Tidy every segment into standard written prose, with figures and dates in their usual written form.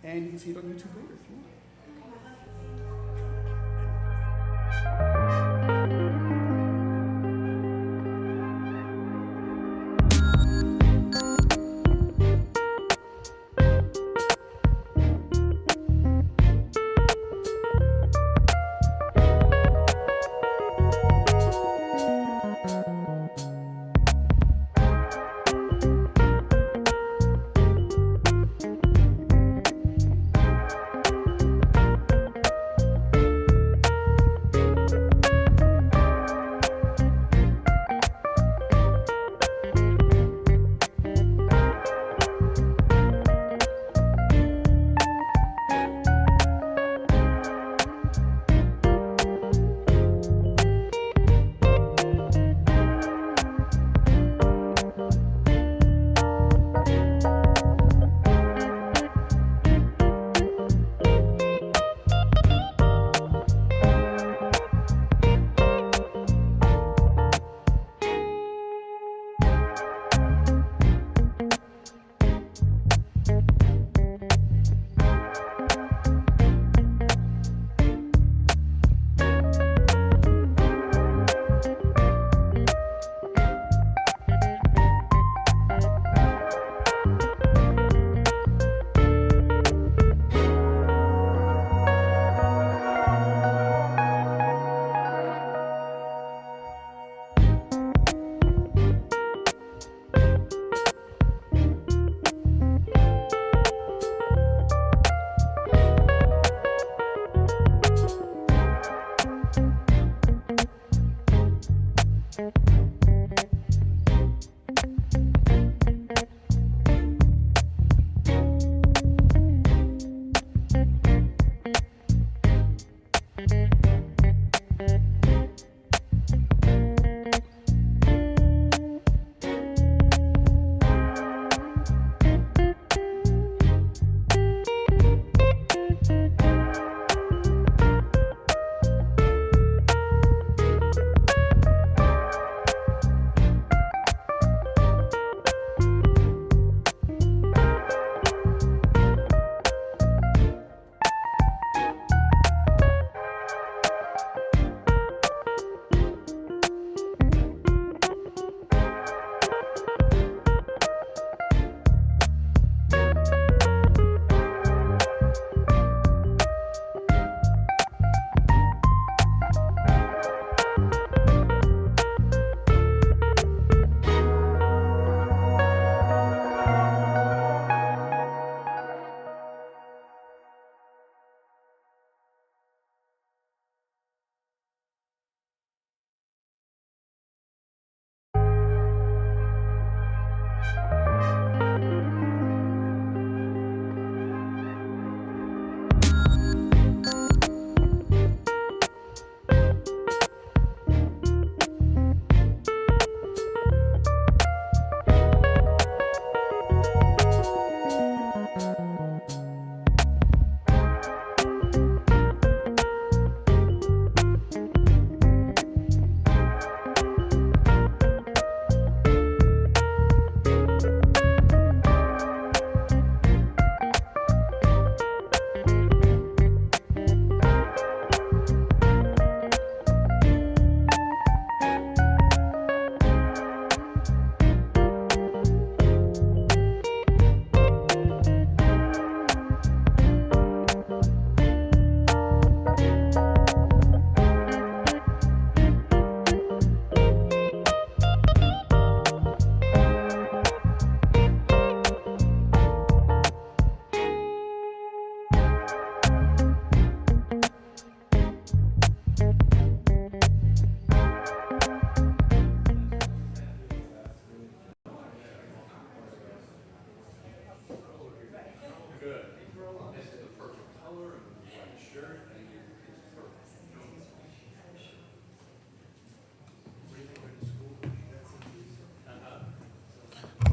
and you can see it on YouTube later if you want.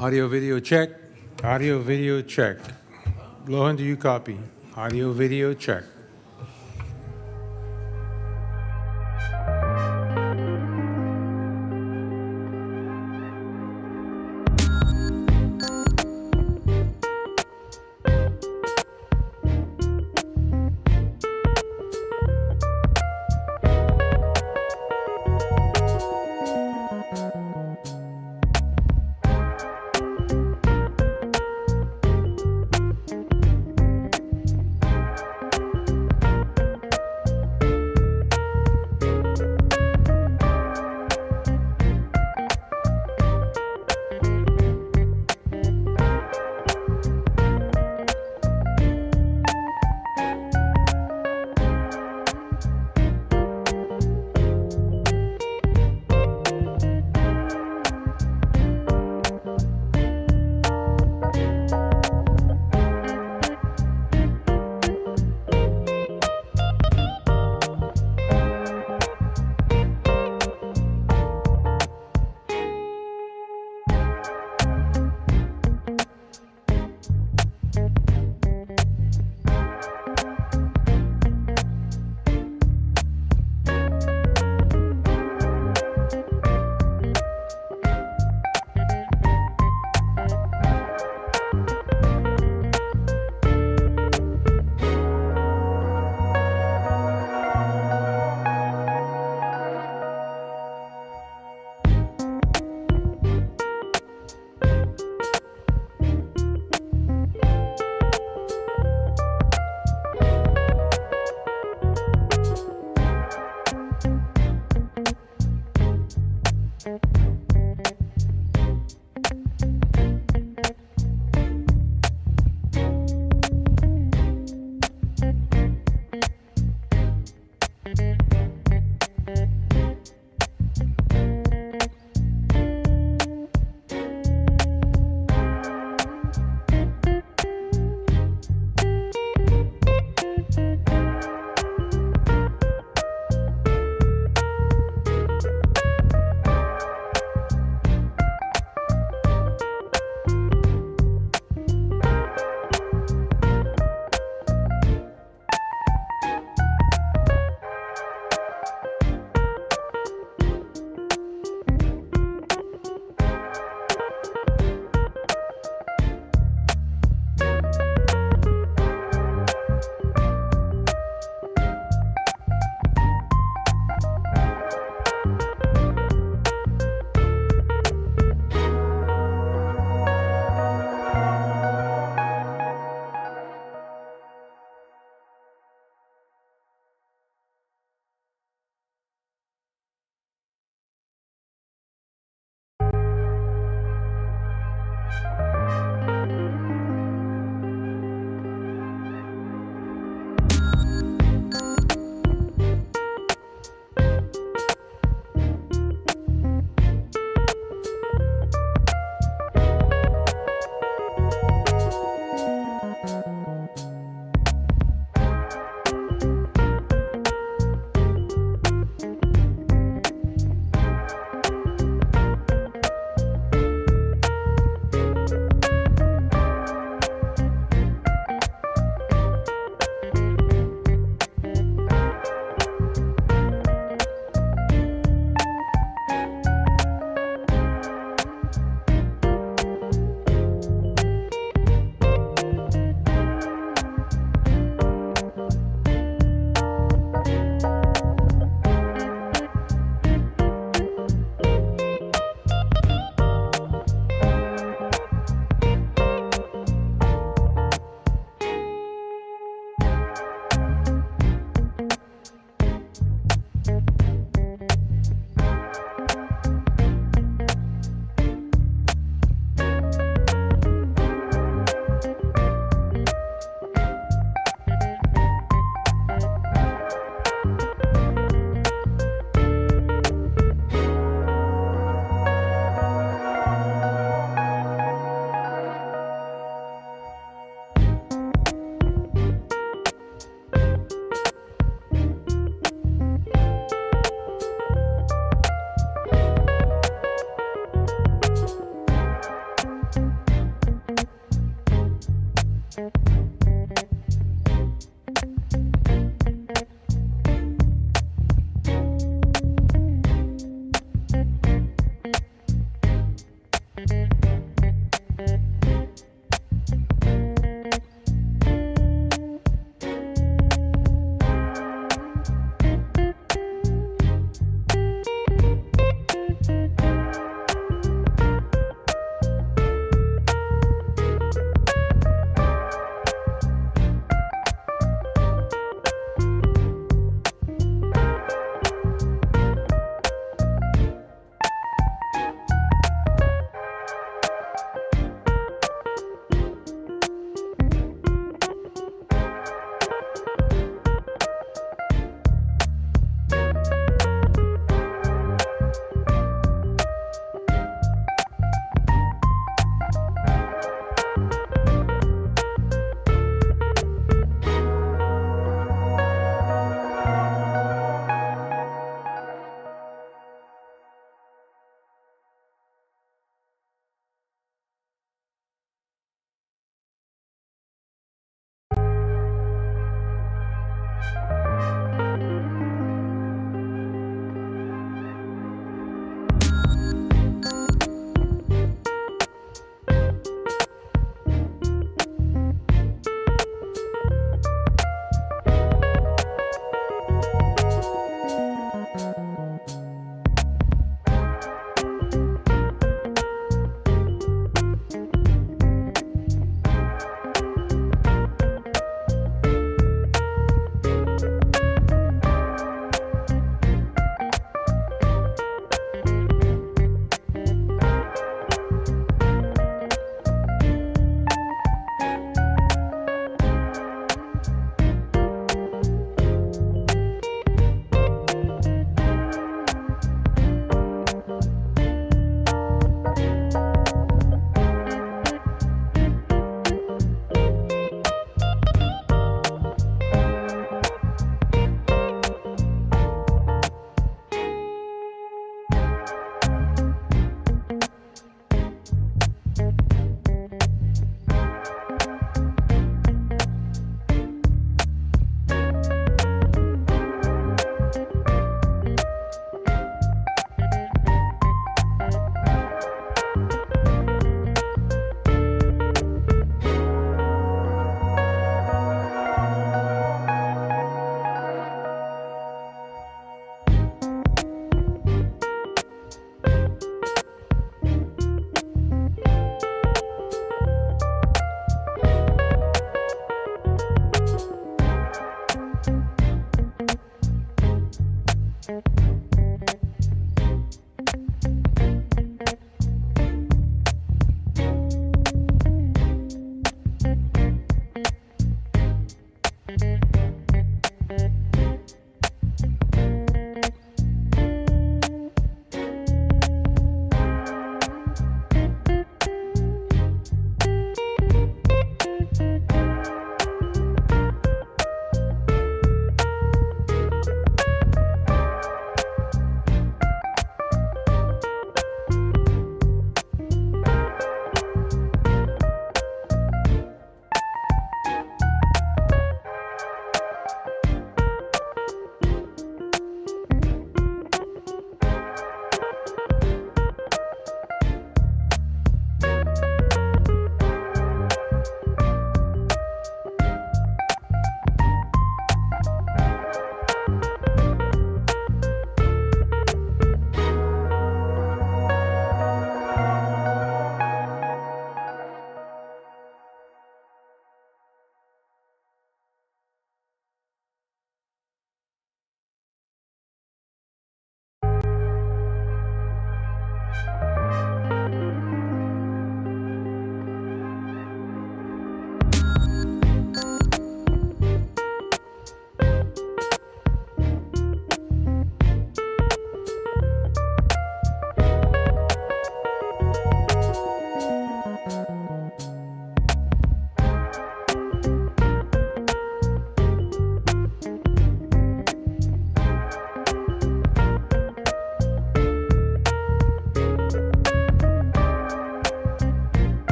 Audio video check. Audio video check. Lohan, do you copy? Audio video check.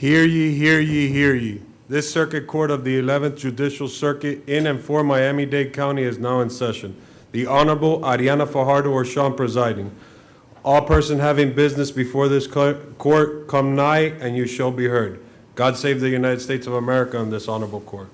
Hear ye, hear ye, hear ye. This Circuit Court of the 11th Judicial Circuit in and for Miami-Dade County is now in session. The Honorable Ariana Fajardo-Orshon presiding. All person having business before this court, come nigh, and you shall be heard. God save the United States of America and this honorable court.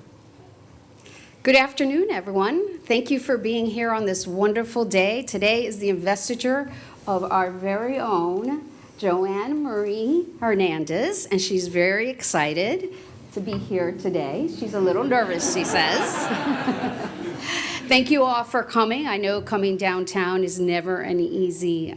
Good afternoon, everyone. Thank you for being here on this wonderful day. Today is the investiture of our very own Joanne Marie Hernandez, and she's very excited to be here today. She's a little nervous, she says. Thank you all for coming. I know coming downtown is never an easy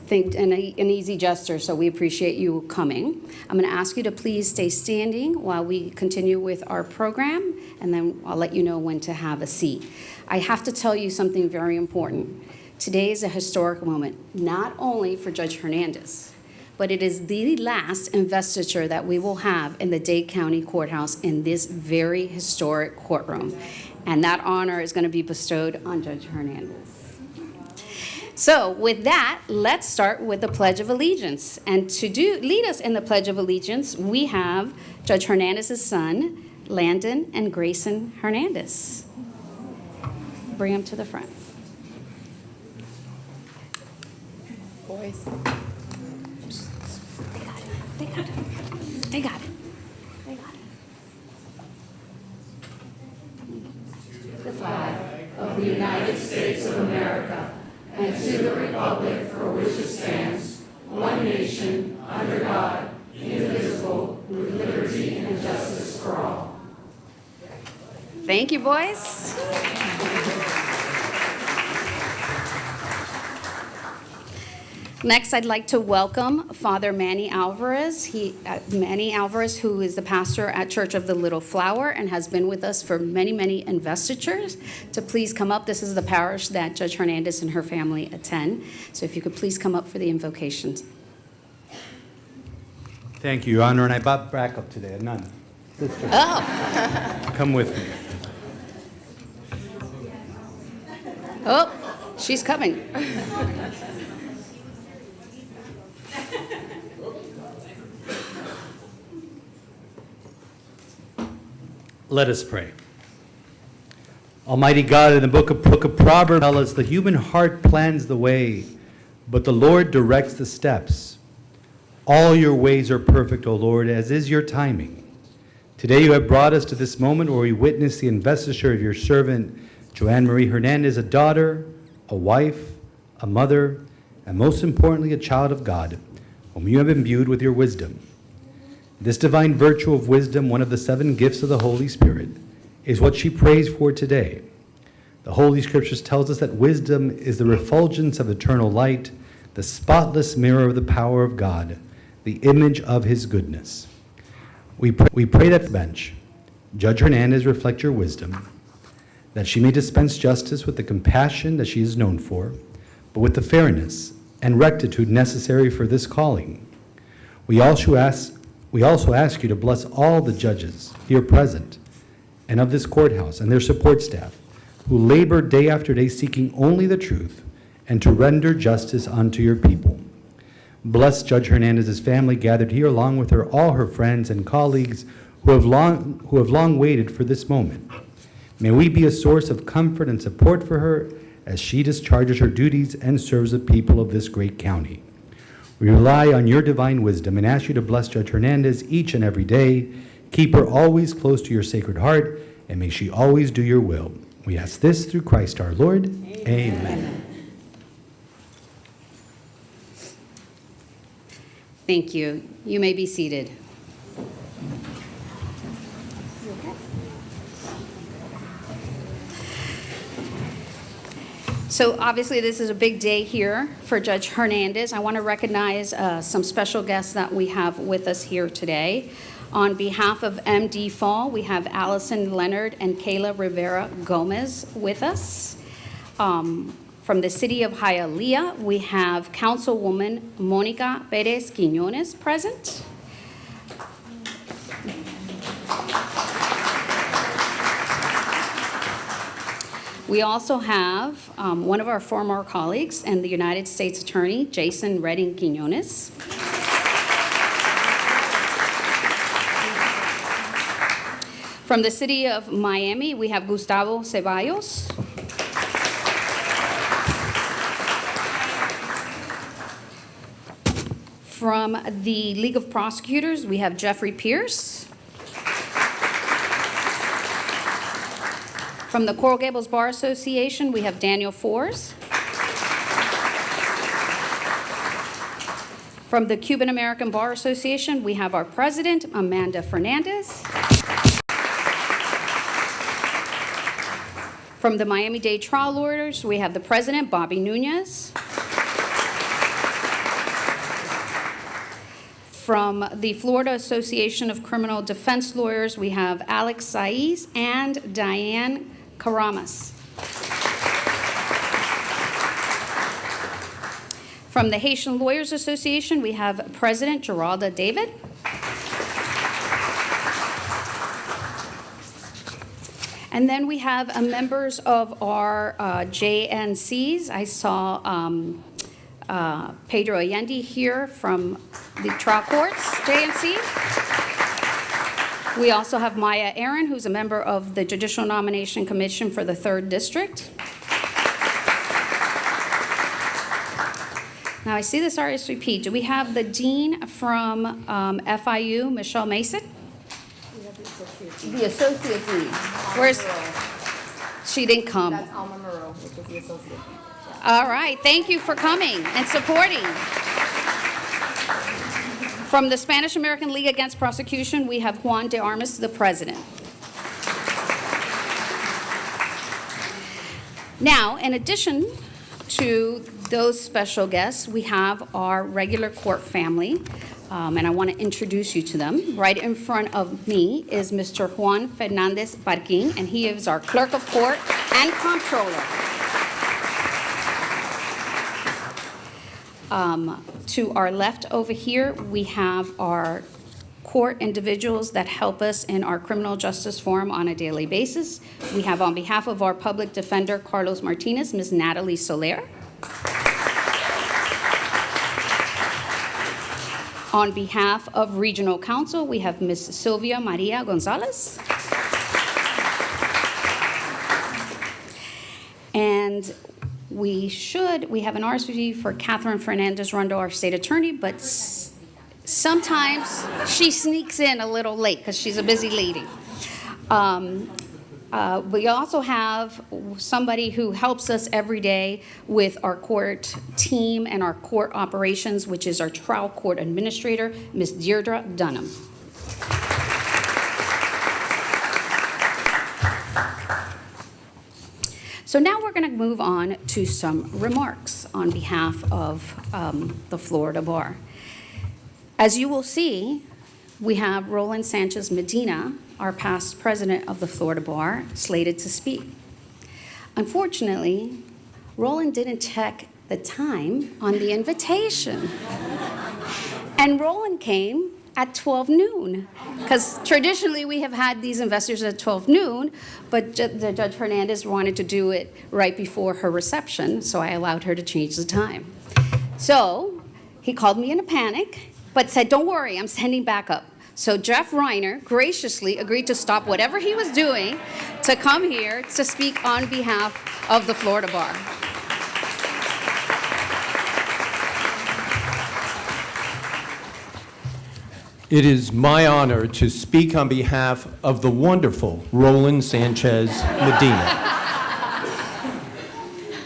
thing, an easy gesture, so we appreciate you coming. I'm going to ask you to please stay standing while we continue with our program, and then I'll let you know when to have a seat. I have to tell you something very important. Today is a historic moment, not only for Judge Hernandez, but it is the last investiture that we will have in the Dade County Courthouse in this very historic courtroom. And that honor is going to be bestowed on Judge Hernandez. So with that, let's start with the Pledge of Allegiance. And to lead us in the Pledge of Allegiance, we have Judge Hernandez's son, Landon and Grayson Hernandez. Bring them to the front. Boys. They got it. They got it. They got it. The flag of the United States of America and to the republic for which it stands, one nation, under God, indivisible, with liberty and justice for all. Thank you, boys. Next, I'd like to welcome Father Manny Alvarez. Manny Alvarez, who is the pastor at Church of the Little Flower and has been with us for many, many investitures, to please come up. This is the parish that Judge Hernandez and her family attend. So if you could please come up for the invocations. Thank you, Your Honor, and I brought backup today, a nun. Sister, Oh, come with me. oh, she's coming. Let us pray. Almighty God, in the book of Proverbs, tell us the human heart plans the way, but the Lord directs the steps. All your ways are perfect, O Lord, as is your timing. Today you have brought us to this moment where we witness the investiture of your servant, Joanne Marie Hernandez, a daughter, a wife, a mother, and most importantly, a child of God, whom you have imbued with your wisdom. This divine virtue of wisdom, one of the 7 gifts of the Holy Spirit, is what she prays for today. The Holy Scriptures tells us that wisdom is the refulgence of eternal light, the spotless mirror of the power of God, the image of his goodness. We pray that the bench, Judge Hernandez, reflect your wisdom, that she may dispense justice with the compassion that she is known for, but with the fairness and rectitude necessary for this calling. We also ask you to bless all the judges here present and of this courthouse and their support staff who labor day after day seeking only the truth and to render justice unto your people. Bless Judge Hernandez's family gathered here, along with her, all her friends and colleagues who have long waited for this moment. May we be a source of comfort and support for her as she discharges her duties and serves the people of this great county. We rely on your divine wisdom and ask you to bless Judge Hernandez each and every day. Keep her always close to your sacred heart, and may she always do your will. We ask this through Christ our Lord. Amen. Thank you. You may be seated. So obviously this is a big day here for Judge Hernandez. I want to recognize some special guests that we have with us here today. On behalf of MD Fall, we have Allison Leonard and Kayla Rivera Gomez with us. From the city of Hialeah, we have Councilwoman Monica Perez Quiñones present. We also have one of our former colleagues and the United States Attorney, Jason Redding Quiñones. From the city of Miami, we have Gustavo Ceballos. From the League of Prosecutors, we have Jeffrey Pierce. From the Coral Gables Bar Association, we have Daniel Foers. From the Cuban American Bar Association, we have our president, Amanda Hernandez. From the Miami-Dade Trial Lawyers, we have the president, Bobby Nunez. From the Florida Association of Criminal Defense Lawyers, we have Alex Saiz and Diane Karamas. From the Haitian Lawyers Association, we have President Geralda David. And then we have members of our JNCs. I saw Pedro Allende here from the trial courts, JNC. We also have Maya Aaron, who's a member of the Judicial Nomination Commission for the 3rd District. Now, I see this RSVP. Do we have the dean from FIU, Michelle Mason? The associate dean. Where's, she didn't come. That's Alma Murrow, which is the associate. All right, thank you for coming and supporting. From the Spanish American League Against Prosecution, we have Juan de Armas, the president. Now, in addition to those special guests, we have our regular court family, and I want to introduce you to them. Right in front of me is Mr. Juan Hernandez Barquin, and he is our clerk of court and comptroller. To our left over here, we have our court individuals that help us in our criminal justice forum on a daily basis. We have, on behalf of our public defender, Carlos Martinez, Ms. Natalie Soler. On behalf of regional counsel, we have Ms. Sylvia Maria Gonzalez. And we have an RSVP for Catherine Fernandez Rondo, our state attorney, but sometimes she sneaks in a little late because she's a busy lady. We also have somebody who helps us every day with our court team and our court operations, which is our trial court administrator, Ms. Deirdre Dunham. So now we're going to move on to some remarks on behalf of the Florida Bar. As you will see, we have Roland Sanchez Medina, our past president of the Florida Bar, slated to speak. Unfortunately, Roland didn't check the time on the invitation. And Roland came at 12 noon, because traditionally we have had these investors at 12 noon, but Judge Hernandez wanted to do it right before her reception, so I allowed her to change the time. So he called me in a panic, but said, don't worry, I'm sending backup. So Jeff Reiner graciously agreed to stop whatever he was doing to come here to speak on behalf of the Florida Bar. It is my honor to speak on behalf of the wonderful Roland Sanchez Medina.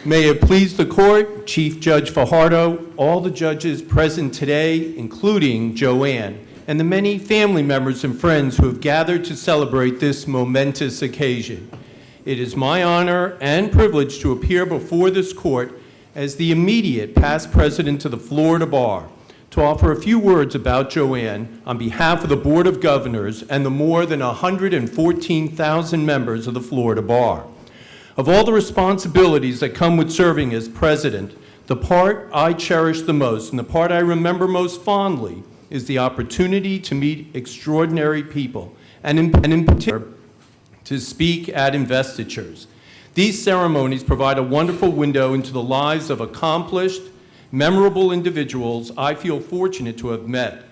May it please the court, Chief Judge Fajardo, all the judges present today, including Joanne, and the many family members and friends who have gathered to celebrate this momentous occasion. It is my honor and privilege to appear before this court as the immediate past president of the Florida Bar, to offer a few words about Joanne on behalf of the Board of Governors and the more than 114,000 members of the Florida Bar. Of all the responsibilities that come with serving as president, the part I cherish the most and the part I remember most fondly is the opportunity to meet extraordinary people, and in particular, to speak at investitures. These ceremonies provide a wonderful window into the lives of accomplished, memorable individuals I feel fortunate to have met.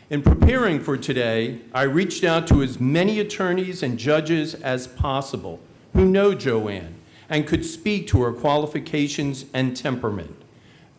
In preparing for today, I reached out to as many attorneys and judges as possible who know Joanne and could speak to her qualifications and temperament.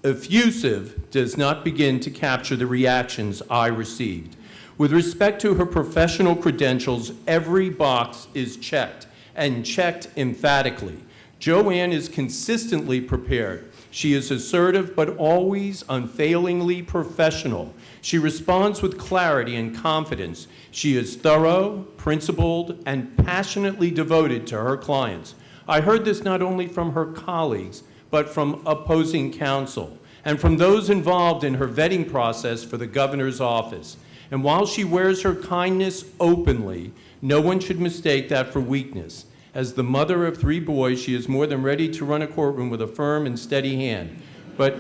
Effusive does not begin to capture the reactions I received. With respect to her professional credentials, every box is checked, and checked emphatically. Joanne is consistently prepared. She is assertive, but always unfailingly professional. She responds with clarity and confidence. She is thorough, principled, and passionately devoted to her clients. I heard this not only from her colleagues, but from opposing counsel, and from those involved in her vetting process for the governor's office. And while she wears her kindness openly, no one should mistake that for weakness. As the mother of 3 boys, she is more than ready to run a courtroom with a firm and steady hand. But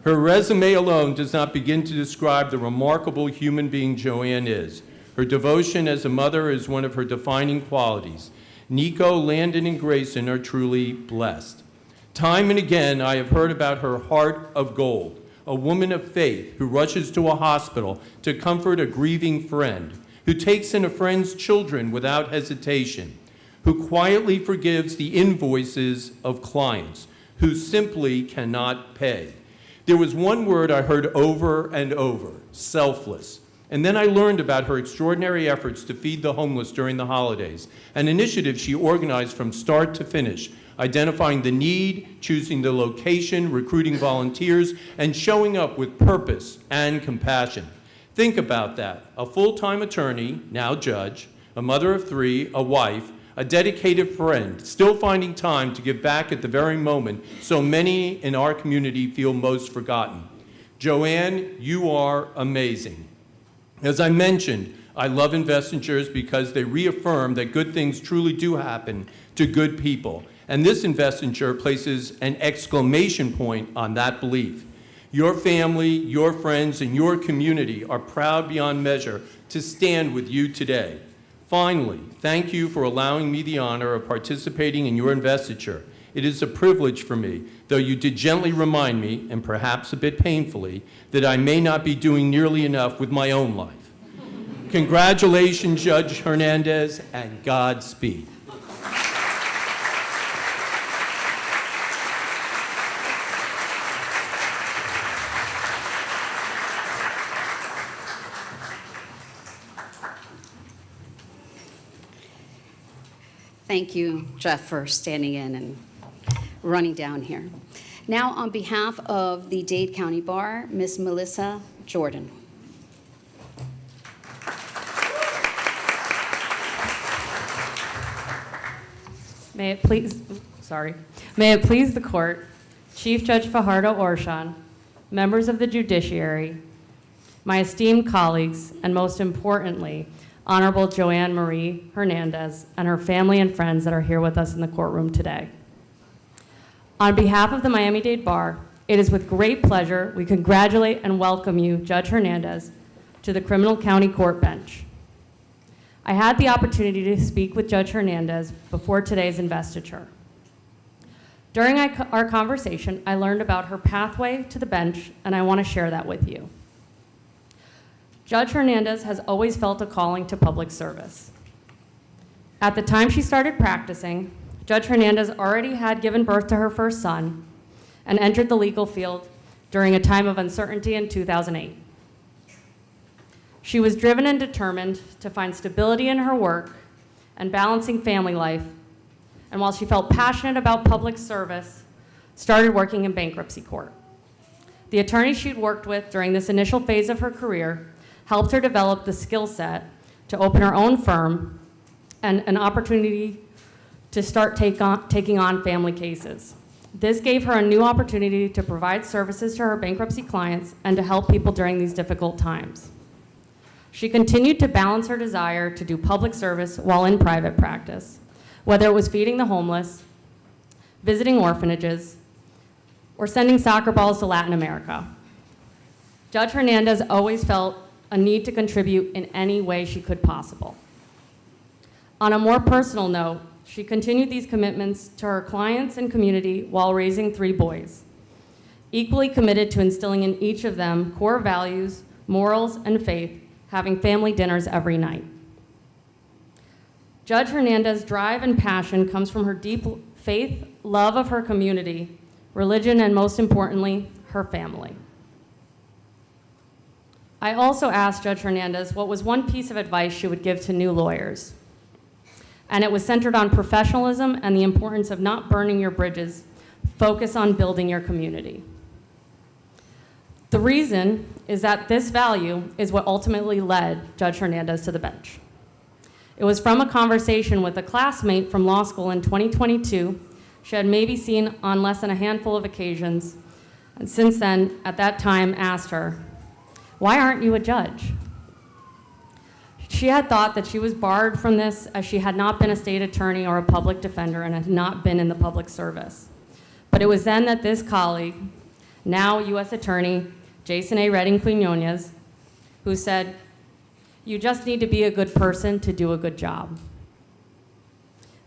her resume alone does not begin to describe the remarkable human being Joanne is. Her devotion as a mother is one of her defining qualities. Nico, Landon, and Grayson are truly blessed. Time and again, I have heard about her heart of gold, a woman of faith who rushes to a hospital to comfort a grieving friend, who takes in a friend's children without hesitation, who quietly forgives the invoices of clients, who simply cannot pay. There was one word I heard over and over: selfless. And then I learned about her extraordinary efforts to feed the homeless during the holidays, an initiative she organized from start to finish, identifying the need, choosing the location, recruiting volunteers, and showing up with purpose and compassion. Think about that. A full-time attorney, now judge, a mother of 3, a wife, a dedicated friend, still finding time to give back at the very moment so many in our community feel most forgotten. Joanne, you are amazing. As I mentioned, I love investitures because they reaffirm that good things truly do happen to good people. And this investiture places an exclamation point on that belief. Your family, your friends, and your community are proud beyond measure to stand with you today. Finally, thank you for allowing me the honor of participating in your investiture. It is a privilege for me, though you did gently remind me, and perhaps a bit painfully, that I may not be doing nearly enough with my own life. Congratulations, Judge Hernandez, and Godspeed. Thank you, Jeff, for standing in and running down here. Now, on behalf of the Dade County Bar, Ms. Melissa Jordan. May it please the court, Chief Judge Fajardo Orshon, members of the judiciary, my esteemed colleagues, and most importantly, Honorable Joanne Marie Hernandez and her family and friends that are here with us in the courtroom today. On behalf of the Miami-Dade Bar, it is with great pleasure we congratulate and welcome you, Judge Hernandez, to the Criminal County Court bench. I had the opportunity to speak with Judge Hernandez before today's investiture. During our conversation, I learned about her pathway to the bench, and I want to share that with you. Judge Hernandez has always felt a calling to public service. At the time she started practicing, Judge Hernandez already had given birth to her first son and entered the legal field during a time of uncertainty in 2008. She was driven and determined to find stability in her work and balancing family life, and while she felt passionate about public service, started working in bankruptcy court. The attorneys she'd worked with during this initial phase of her career helped her develop the skill set to open her own firm and an opportunity to start taking on family cases. This gave her a new opportunity to provide services to her bankruptcy clients and to help people during these difficult times. She continued to balance her desire to do public service while in private practice, whether it was feeding the homeless, visiting orphanages, or sending soccer balls to Latin America. Judge Hernandez always felt a need to contribute in any way she could possible. On a more personal note, she continued these commitments to her clients and community while raising 3 boys, equally committed to instilling in each of them core values, morals, and faith, having family dinners every night. Judge Hernandez's drive and passion comes from her deep faith, love of her community, religion, and most importantly, her family. I also asked Judge Hernandez what was one piece of advice she would give to new lawyers. And it was centered on professionalism and the importance of not burning your bridges. Focus on building your community. The reason is that this value is what ultimately led Judge Hernandez to the bench. It was from a conversation with a classmate from law school in 2022 she had maybe seen on less than a handful of occasions, and since then, at that time, asked her, "Why aren't you a judge?" She had thought that she was barred from this as she had not been a state attorney or a public defender and had not been in the public service. But it was then that this colleague, now U.S. Attorney Jason A. Redding Quinones, who said, "You just need to be a good person to do a good job."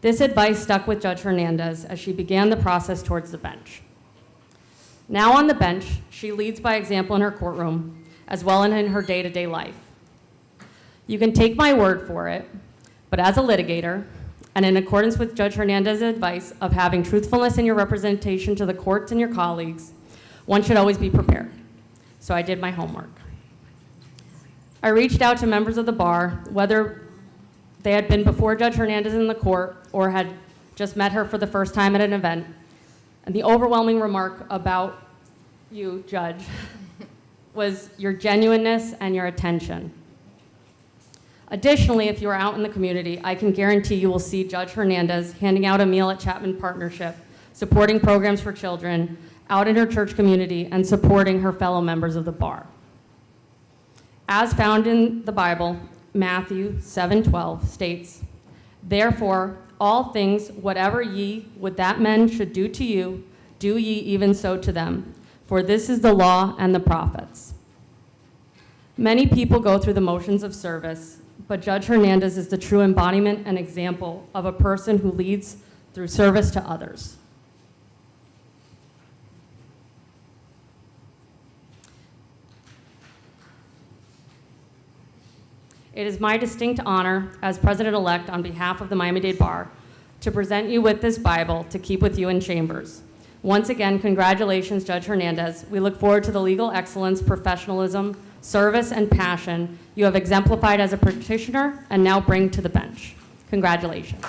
This advice stuck with Judge Hernandez as she began the process towards the bench. Now on the bench, she leads by example in her courtroom, as well as in her day-to-day life. You can take my word for it, but as a litigator, and in accordance with Judge Hernandez's advice of having truthfulness in your representation to the courts and your colleagues, one should always be prepared. So I did my homework. I reached out to members of the bar, whether they had been before Judge Hernandez in the court or had just met her for the first time at an event, and the overwhelming remark about you, Judge, was your genuineness and your attention. Additionally, if you are out in the community, I can guarantee you will see Judge Hernandez handing out a meal at Chapman Partnership, supporting programs for children, out in her church community, and supporting her fellow members of the bar. As found in the Bible, Matthew 7:12 states, "Therefore, all things, whatever ye would that men should do to you, do ye even so to them. For this is the law and the prophets." Many people go through the motions of service, but Judge Hernandez is the true embodiment and example of a person who leads through service to others. It is my distinct honor as president-elect on behalf of the Miami-Dade Bar to present you with this Bible to keep with you in chambers. Once again, congratulations, Judge Hernandez. We look forward to the legal excellence, professionalism, service, and passion you have exemplified as a practitioner and now bring to the bench. Congratulations.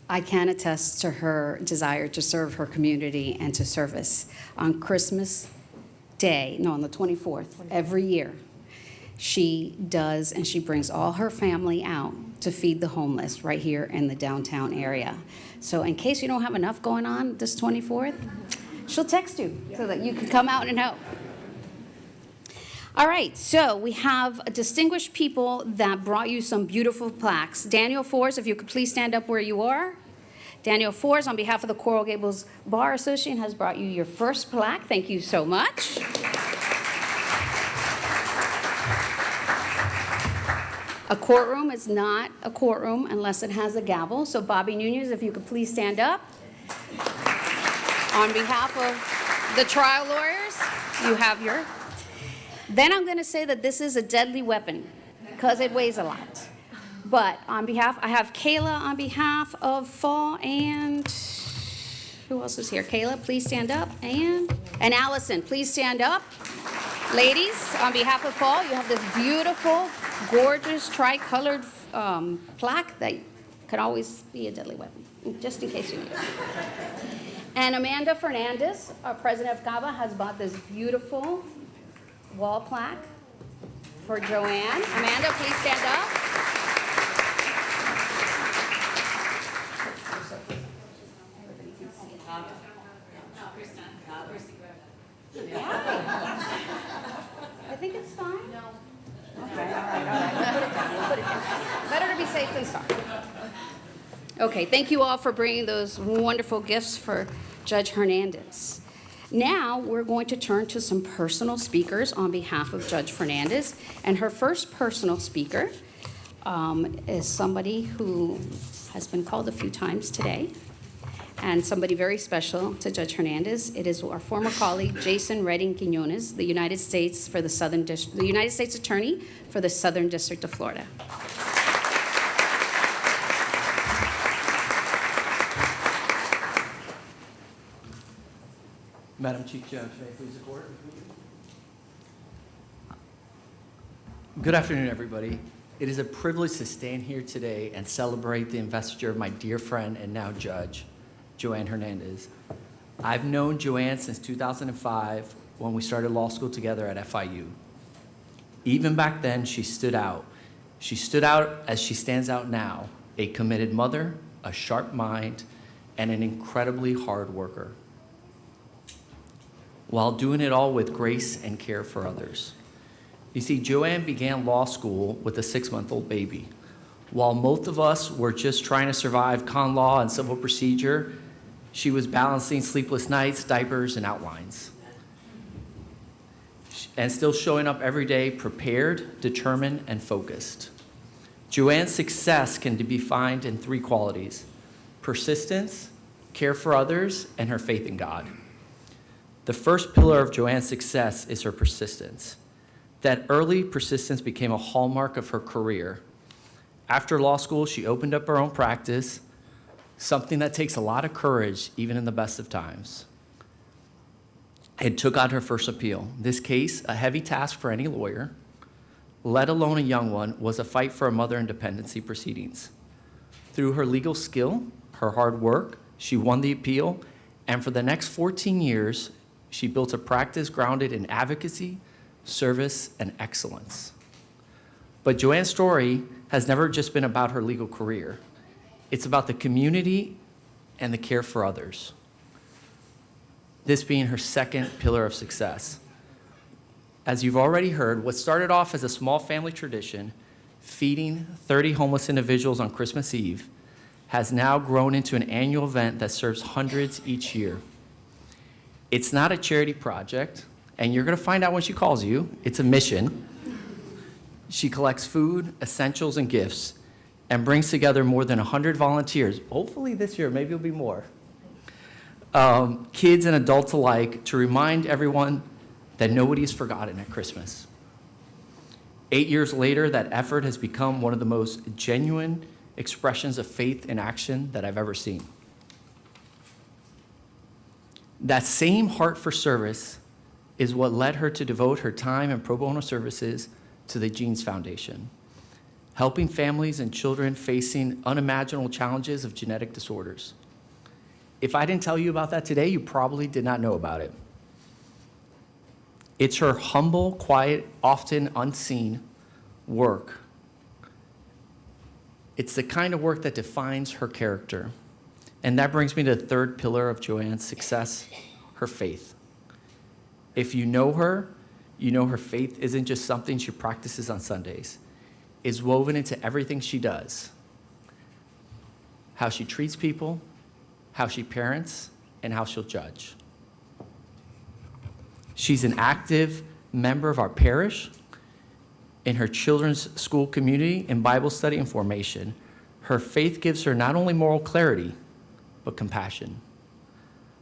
I can attest to her desire to serve her community and to service. On Christmas Day, no, on the 24th, every year, she does, and she brings all her family out to feed the homeless right here in the downtown area. So in case you don't have enough going on this 24th, she'll text you so that you can come out and help. All right, so we have distinguished people that brought you some beautiful plaques. Daniel Fors, if you could please stand up where you are. Daniel Fors, on behalf of the Coral Gables Bar Association, has brought you your first plaque. Thank you so much. A courtroom is not a courtroom unless it has a gavel. So Bobby Nunez, if you could please stand up. On behalf of the trial lawyers, you have your... Then I'm going to say that this is a deadly weapon because it weighs a lot. But on behalf, I have Kayla on behalf of Fall, and who else is here? Kayla, please stand up. And Allison, please stand up. Ladies, on behalf of Fall, you have this beautiful, gorgeous, tri-colored plaque that could always be a deadly weapon, just in case you need it. And Amanda Hernandez, our president of CABA, has bought this beautiful wall plaque for Joanne. Amanda, please stand up. I think it's fine. No. Okay, all right. Put it down. Put it down. Better to be safe than sorry. Okay, thank you all for bringing those wonderful gifts for Judge Hernandez. Now we're going to turn to some personal speakers on behalf of Judge Hernandez. And her first personal speaker is somebody who has been called a few times today, and somebody very special to Judge Hernandez. It is our former colleague, Jason Redding Quinones, the United States Attorney for the Southern District of Florida. Madam Chief Judge, may I please the court? Good afternoon, everybody. It is a privilege to stand here today and celebrate the investiture of my dear friend and now judge, Joanne Hernandez. I've known Joanne since 2005 when we started law school together at FIU. Even back then, she stood out. She stood out as she stands out now, a committed mother, a sharp mind, and an incredibly hard worker, while doing it all with grace and care for others. You see, Joanne began law school with a 6-month-old baby. While most of us were just trying to survive con law and civil procedure, she was balancing sleepless nights, diapers, and outlines, and still showing up every day prepared, determined, and focused. Joanne's success can be defined in 3 qualities: persistence, care for others, and her faith in God. The first pillar of Joanne's success is her persistence. That early persistence became a hallmark of her career. After law school, she opened up her own practice, something that takes a lot of courage, even in the best of times. And took on her first appeal. This case, a heavy task for any lawyer, let alone a young one, was a fight for a mother in dependency proceedings. Through her legal skill, her hard work, she won the appeal, and for the next 14 years, she built a practice grounded in advocacy, service, and excellence. But Joanne's story has never just been about her legal career. It's about the community and the care for others, this being her second pillar of success. As you've already heard, what started off as a small family tradition, feeding 30 homeless individuals on Christmas Eve, has now grown into an annual event that serves hundreds each year. It's not a charity project, and you're going to find out when she calls you. It's a mission. She collects food, essentials, and gifts, and brings together more than 100 volunteers. Hopefully this year, maybe it'll be more. Kids and adults alike, to remind everyone that nobody is forgotten at Christmas. 8 years later, that effort has become one of the most genuine expressions of faith in action that I've ever seen. That same heart for service is what led her to devote her time and pro bono services to the Genes Foundation, helping families and children facing unimaginable challenges of genetic disorders. If I didn't tell you about that today, you probably did not know about it. It's her humble, quiet, often unseen work. It's the kind of work that defines her character. And that brings me to the third pillar of Joanne's success, her faith. If you know her faith isn't just something she practices on Sundays. It's woven into everything she does. How she treats people, how she parents, and how she'll judge. She's an active member of our parish, in her children's school community, in Bible study and formation. Her faith gives her not only moral clarity, but compassion.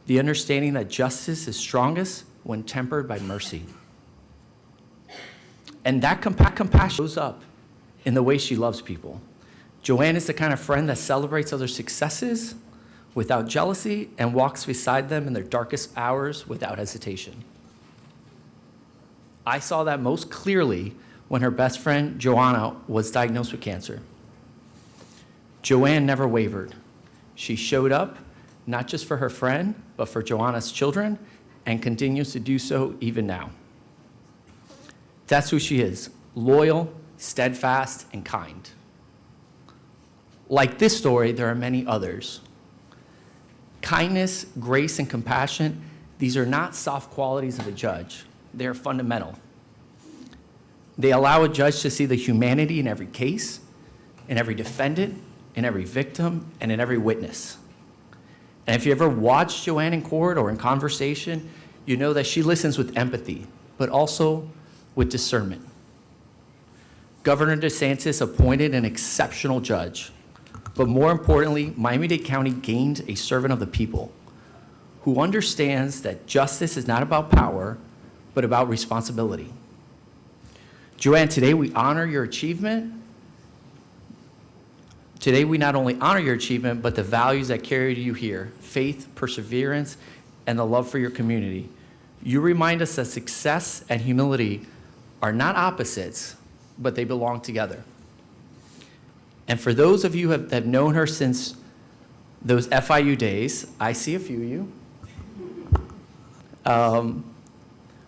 The understanding that justice is strongest when tempered by mercy. And that compassion shows up in the way she loves people. Joanne is the kind of friend that celebrates other successes without jealousy and walks beside them in their darkest hours without hesitation. I saw that most clearly when her best friend, Joanna, was diagnosed with cancer. Joanne never wavered. She showed up, not just for her friend, but for Joanna's children, and continues to do so even now. That's who she is, loyal, steadfast, and kind. Like this story, there are many others. Kindness, grace, and compassion, these are not soft qualities of a judge. They are fundamental. They allow a judge to see the humanity in every case, in every defendant, in every victim, and in every witness. And if you ever watch Joanne in court or in conversation, you know that she listens with empathy, but also with discernment. Governor DeSantis appointed an exceptional judge. But more importantly, Miami-Dade County gained a servant of the people who understands that justice is not about power, but about responsibility. Joanne, today we honor your achievement. Today we not only honor your achievement, but the values that carried you here: faith, perseverance, and the love for your community. You remind us that success and humility are not opposites, but they belong together. And for those of you that have known her since those FIU days, I see a few of you.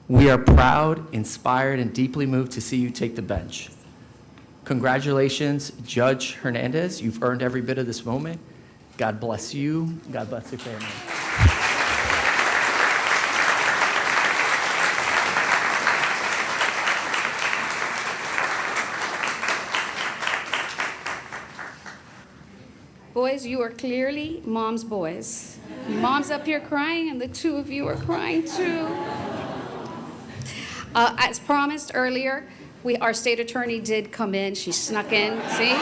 We are proud, inspired, and deeply moved to see you take the bench. Congratulations, Judge Hernandez. You've earned every bit of this moment. God bless you. God bless your family. Boys, you are clearly mom's boys. Mom's up here crying, and the two of you are crying too. As promised earlier, our state attorney did come in. She snuck in, see?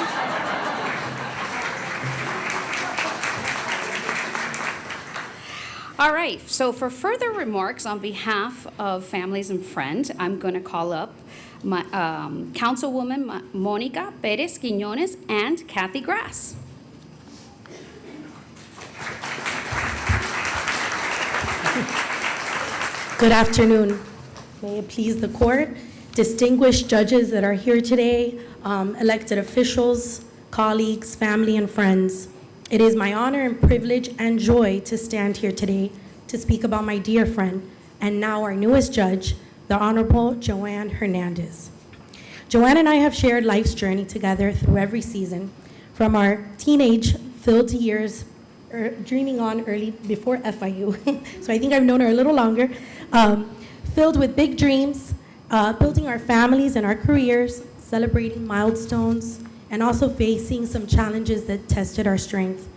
All right, so for further remarks on behalf of families and friends, I'm going to call up my Councilwoman Monica Perez Quiñones and Kathy Grass. Good afternoon. May it please the court, distinguished judges that are here today, elected officials, colleagues, family, and friends. It is my honor and privilege and joy to stand here today to speak about my dear friend and now our newest judge, the Honorable Joanne Hernandez. Joanne and I have shared life's journey together through every season, from our teenage-filled years dreaming on early before FIU. So I think I've known her a little longer. Filled with big dreams, building our families and our careers, celebrating milestones, and also facing some challenges that tested our strength.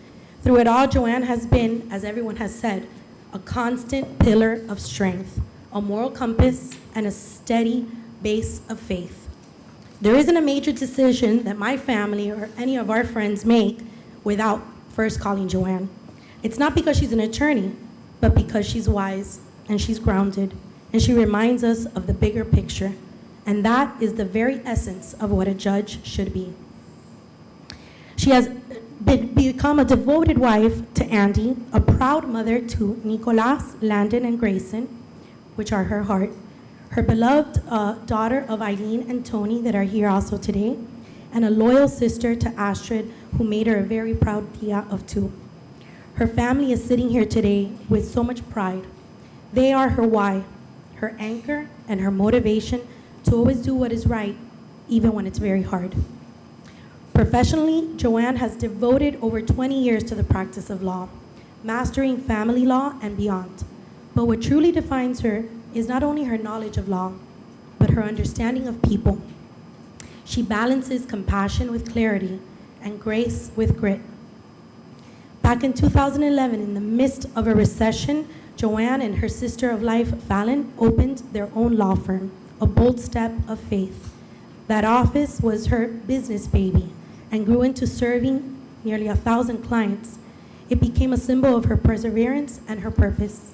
Through it all, Joanne has been, as everyone has said, a constant pillar of strength, a moral compass, and a steady base of faith. There isn't a major decision that my family or any of our friends make without first calling Joanne. It's not because she's an attorney, but because she's wise and she's grounded, and she reminds us of the bigger picture. And that is the very essence of what a judge should be. She has become a devoted wife to Andy, a proud mother to Nicolas, Landon, and Grayson, which are her heart, her beloved daughter of Eileen and Tony that are here also today, and a loyal sister to Astrid, who made her a very proud tia of two. Her family is sitting here today with so much pride. They are her why, her anchor, and her motivation to always do what is right, even when it's very hard. Professionally, Joanne has devoted over 20 years to the practice of law, mastering family law and beyond. But what truly defines her is not only her knowledge of law, but her understanding of people. She balances compassion with clarity and grace with grit. Back in 2011, in the midst of a recession, Joanne and her sister of life, Fallon, opened their own law firm, a bold step of faith. That office was her business baby and grew into serving nearly 1,000 clients. It became a symbol of her perseverance and her purpose.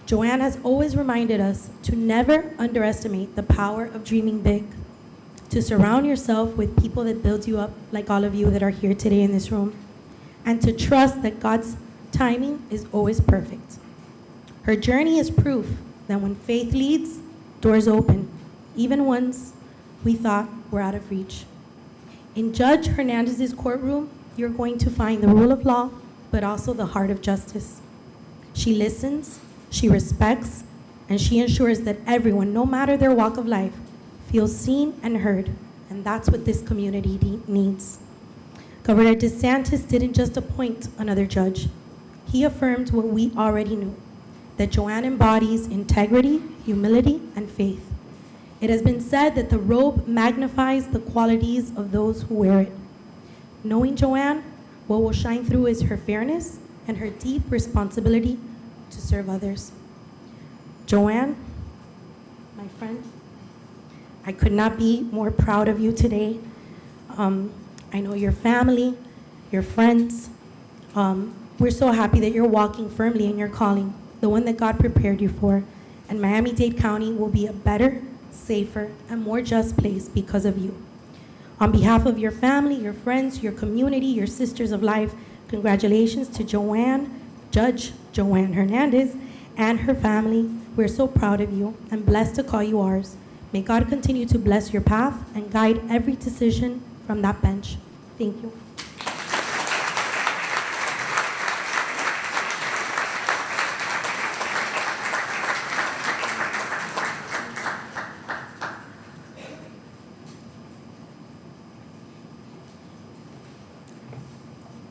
Joanne has always reminded us to never underestimate the power of dreaming big, to surround yourself with people that build you up, like all of you that are here today in this room, and to trust that God's timing is always perfect. Her journey is proof that when faith leads, doors open, even ones we thought were out of reach. In Judge Hernandez's courtroom, you're going to find the rule of law, but also the heart of justice. She listens, she respects, and she ensures that everyone, no matter their walk of life, feels seen and heard, and that's what this community needs. Governor DeSantis didn't just appoint another judge. He affirmed what we already knew, that Joanne embodies integrity, humility, and faith. It has been said that the robe magnifies the qualities of those who wear it. Knowing Joanne, what will shine through is her fairness and her deep responsibility to serve others. Joanne, my friend, I could not be more proud of you today. I know your family, your friends. We're so happy that you're walking firmly in your calling, the one that God prepared you for. And Miami-Dade County will be a better, safer, and more just place because of you. On behalf of your family, your friends, your community, your sisters of life, congratulations to Joanne, Judge Joanne Hernandez, and her family. We're so proud of you and blessed to call you ours. May God continue to bless your path and guide every decision from that bench. Thank you.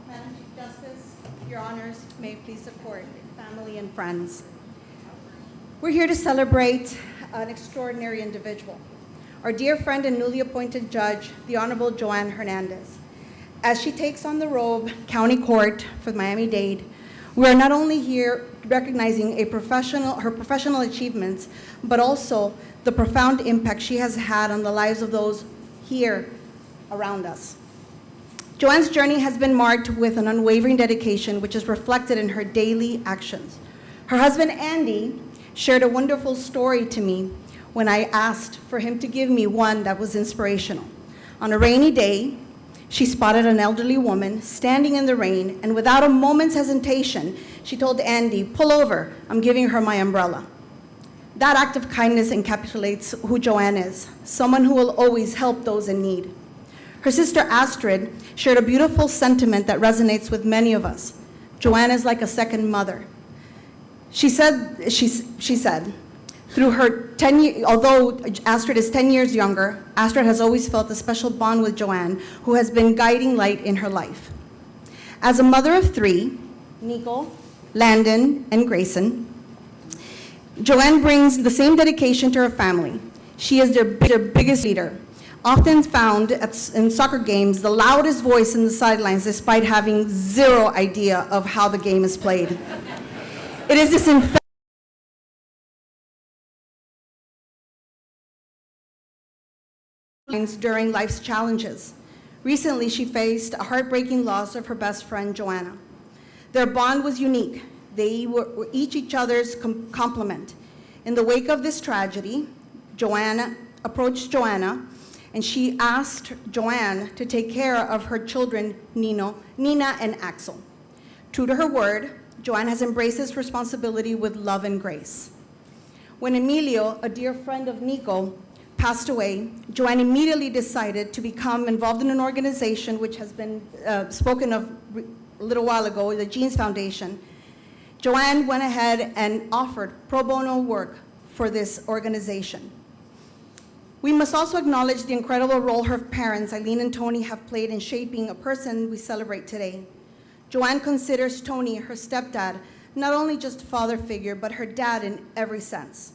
Madam Chief Justice, Your Honors, may it please the court, family and friends. We're here to celebrate an extraordinary individual, our dear friend and newly appointed judge, the Honorable Joanne Hernandez. As she takes on the robe, County Court for Miami-Dade, we are not only here recognizing her professional achievements, but also the profound impact she has had on the lives of those here around us. Joanne's journey has been marked with an unwavering dedication, which is reflected in her daily actions. Her husband, Andy, shared a wonderful story to me when I asked for him to give me one that was inspirational. On a rainy day, she spotted an elderly woman standing in the rain, and without a moment's hesitation, she told Andy, "Pull over, I'm giving her my umbrella." That act of kindness encapsulates who Joanne is, someone who will always help those in need. Her sister Astrid shared a beautiful sentiment that resonates with many of us. Joanne is like a second mother. She said, through her 10 years, although Astrid is 10 years younger, Astrid has always felt a special bond with Joanne, who has been guiding light in her life. As a mother of three, Nico, Landon, and Grayson, Joanne brings the same dedication to her family. She is their biggest leader, often found in soccer games, the loudest voice in the sidelines, despite having zero idea of how the game is played. It is this during life's challenges. Recently, she faced a heartbreaking loss of her best friend, Joanna. Their bond was unique. They were each other's complement. In the wake of this tragedy, Joanna approached Joanna, and she asked Joanne to take care of her children, Nina and Axel. True to her word, Joanne has embraced this responsibility with love and grace. When Emilio, a dear friend of Nico, passed away, Joanne immediately decided to become involved in an organization which has been spoken of a little while ago, the Jeans Foundation. Joanne went ahead and offered pro bono work for this organization. We must also acknowledge the incredible role her parents, Eileen and Tony, have played in shaping a person we celebrate today. Joanne considers Tony her stepdad, not only just a father figure, but her dad in every sense.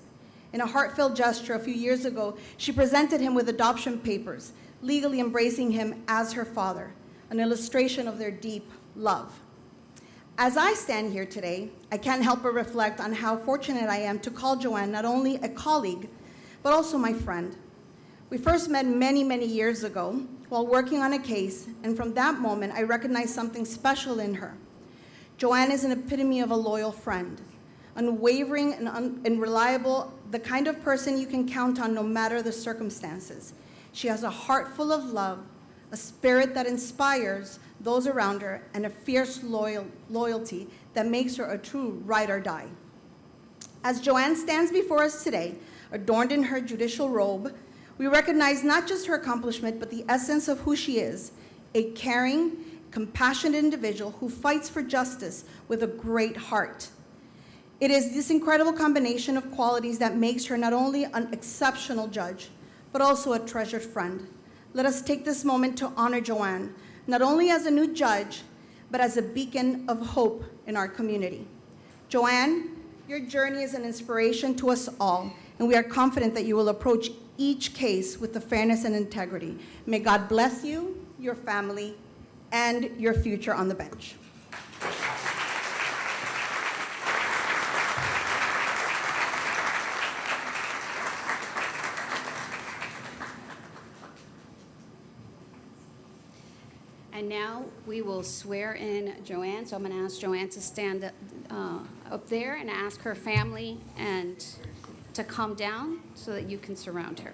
In a heartfelt gesture a few years ago, she presented him with adoption papers, legally embracing him as her father, an illustration of their deep love. As I stand here today, I can't help but reflect on how fortunate I am to call Joanne not only a colleague, but also my friend. We first met many, many years ago while working on a case, and from that moment, I recognized something special in her. Joanne is an epitome of a loyal friend, unwavering and reliable, the kind of person you can count on no matter the circumstances. She has a heart full of love, a spirit that inspires those around her, and a fierce loyalty that makes her a true ride or die. As Joanne stands before us today, adorned in her judicial robe, we recognize not just her accomplishment, but the essence of who she is, a caring, compassionate individual who fights for justice with a great heart. It is this incredible combination of qualities that makes her not only an exceptional judge, but also a treasured friend. Let us take this moment to honor Joanne, not only as a new judge, but as a beacon of hope in our community. Joanne, your journey is an inspiration to us all, and we are confident that you will approach each case with the fairness and integrity. May God bless you, your family, and your future on the bench. And now we will swear in Joanne. So I'm going to ask Joanne to stand up there and ask her family and to come down so that you can surround her.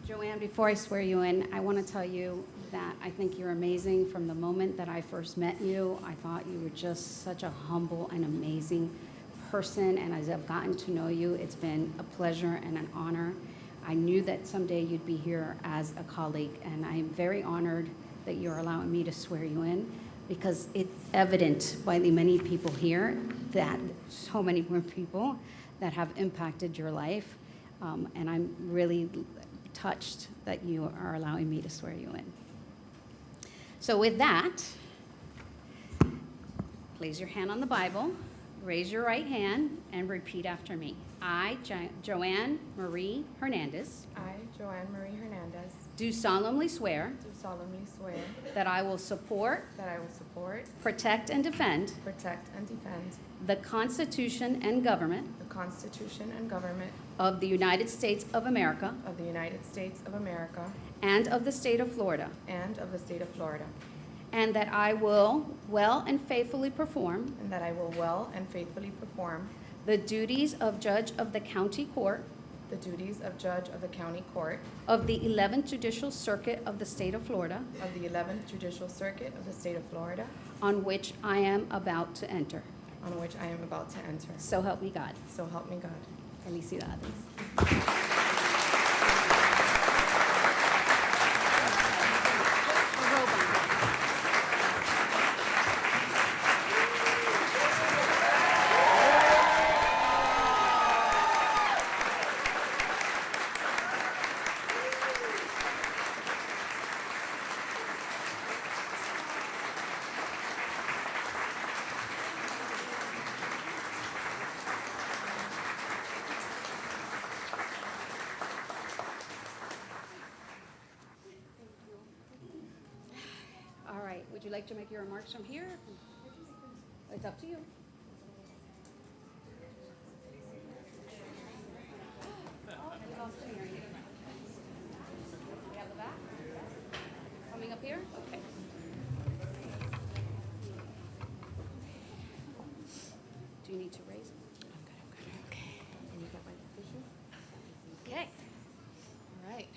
Joanne, before I swear you in, I want to tell you that I think you're amazing. From the moment that I first met you, I thought you were just such a humble and amazing person, and as I've gotten to know you, it's been a pleasure and an honor. I knew that someday you'd be here as a colleague, and I am very honored that you're allowing me to swear you in, because it's evident by the many people here that so many more people that have impacted your life, and I'm really touched that you are allowing me to swear you in. So with that, place your hand on the Bible, raise your right hand, and repeat after me. I, Joanne Marie Hernandez, I, Joanne Marie Hernandez, do solemnly swear do solemnly swear that I will support, that I will support, protect, and defend protect, and defend the Constitution and government the Constitution and government of the United States of America of the United States of America and of the state of Florida, and of the state of Florida, and that I will well and faithfully perform and that I will well and faithfully perform the duties of Judge of the County Court the duties of Judge of the County Court of the 11th Judicial Circuit of the state of Florida, of the 11th Judicial Circuit of the state of Florida, on which I am about to enter. on which I am about to enter. So help me God. So help me God. Felicidades. All right, would you like to make your remarks from here? It's up to you. We have the back? Coming up here? Okay. Do you need to raise? Okay. And you got my petition? Okay. All right.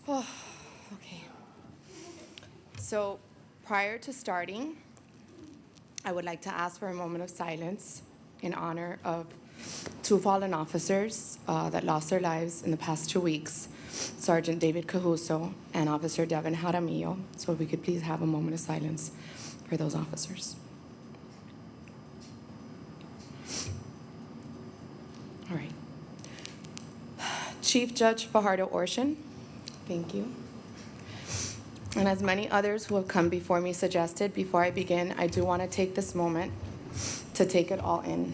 Oh, okay. So prior to starting, I would like to ask for a moment of silence in honor of two fallen officers that lost their lives in the past 2 weeks, Sergeant David Cajuso and Officer Devin Jaramillo. So if we could please have a moment of silence for those officers. All right. Chief Judge Fajardo Orshan, thank you. And as many others who have come before me suggested, before I begin, I do want to take this moment to take it all in.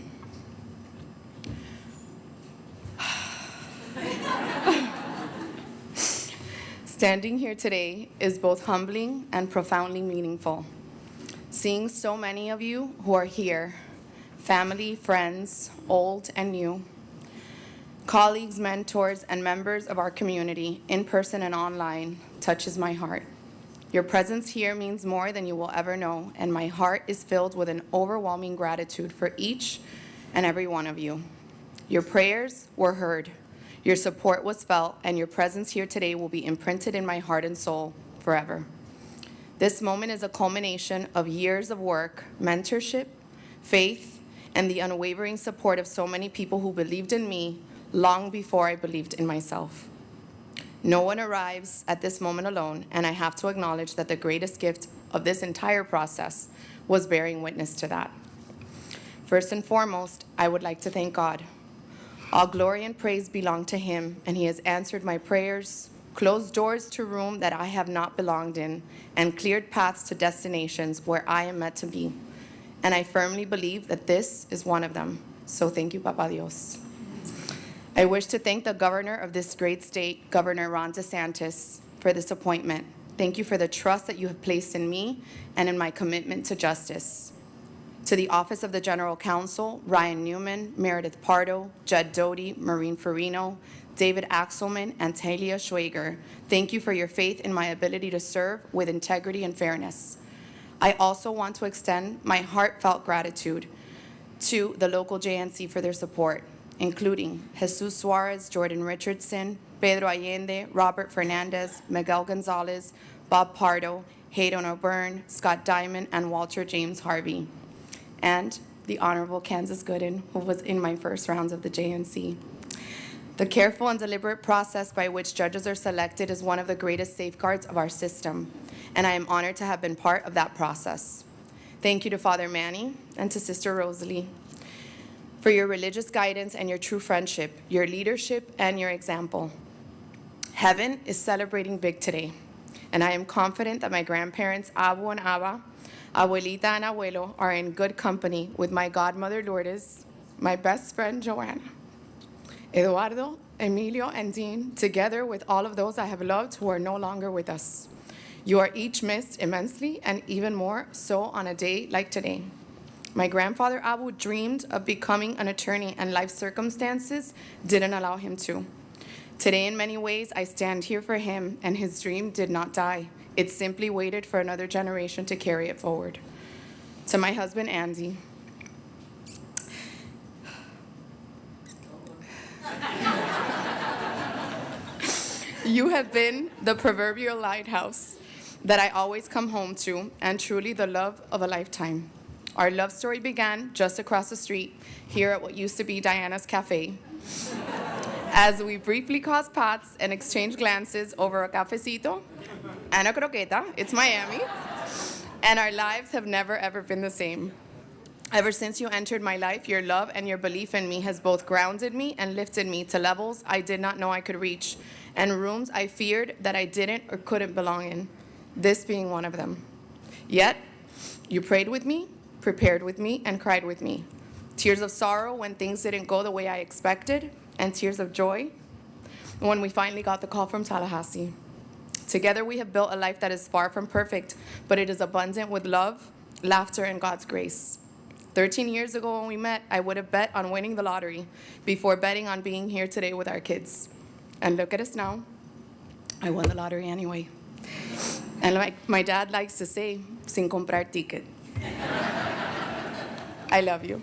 Standing here today is both humbling and profoundly meaningful. Seeing so many of you who are here, family, friends, old and new, colleagues, mentors, and members of our community, in person and online, touches my heart. Your presence here means more than you will ever know, and my heart is filled with an overwhelming gratitude for each and every one of you. Your prayers were heard, your support was felt, and your presence here today will be imprinted in my heart and soul forever. This moment is a culmination of years of work, mentorship, faith, and the unwavering support of so many people who believed in me long before I believed in myself. No one arrives at this moment alone, and I have to acknowledge that the greatest gift of this entire process was bearing witness to that. First and foremost, I would like to thank God, All glory and praise belong to him, and he has answered my prayers, closed doors to room that I have not belonged in, and cleared paths to destinations where I am meant to be. And I firmly believe that this is one of them. So thank you, Papa Dios. I wish to thank the governor of this great state, Governor Ron DeSantis, for this appointment. Thank you for the trust that you have placed in me and in my commitment to justice. To the Office of the General Counsel, Ryan Newman, Meredith Pardo, Jed Doty, Maureen Farino, David Axelman, and Talia Schwager, thank you for your faith in my ability to serve with integrity and fairness. I also want to extend my heartfelt gratitude to the local JNC for their support, including Jesus Suarez, Jordan Richardson, Pedro Allende, Robert Fernandez, Miguel Gonzalez, Bob Pardo, Hayden O'Byrne, Scott Diamond, and Walter James Harvey, and the Honorable Kansas Gooden, who was in my first rounds of the JNC. The careful and deliberate process by which judges are selected is one of the greatest safeguards of our system, and I am honored to have been part of that process. Thank you to Father Manny and to Sister Rosalie for your religious guidance and your true friendship, your leadership, and your example. Heaven is celebrating big today, and I am confident that my grandparents, Abu and Abba, Abuelita and Abuelo, are in good company with my godmother, Lourdes, my best friend, Joanne, Eduardo, Emilio, and Dean, together with all of those I have loved who are no longer with us. You are each missed immensely, and even more so on a day like today. My grandfather, Abu, dreamed of becoming an attorney, and life circumstances didn't allow him to. Today, in many ways, I stand here for him, and his dream did not die. It simply waited for another generation to carry it forward. To my husband, Andy, you have been the proverbial lighthouse that I always come home to, and truly the love of a lifetime. Our love story began just across the street, here at what used to be Diana's Cafe. As we briefly crossed paths and exchanged glances over a cafecito and a croqueta, it's Miami, and our lives have never, ever been the same. Ever since you entered my life, your love and your belief in me has both grounded me and lifted me to levels I did not know I could reach, and rooms I feared that I didn't or couldn't belong in, this being one of them. Yet, you prayed with me, prepared with me, and cried with me. Tears of sorrow when things didn't go the way I expected, and tears of joy when we finally got the call from Tallahassee. Together we have built a life that is far from perfect, but it is abundant with love, laughter, and God's grace. 13 years ago when we met, I would have bet on winning the lottery before betting on being here today with our kids. And look at us now. I won the lottery anyway. And like my dad likes to say, sin comprar ticket. I love you.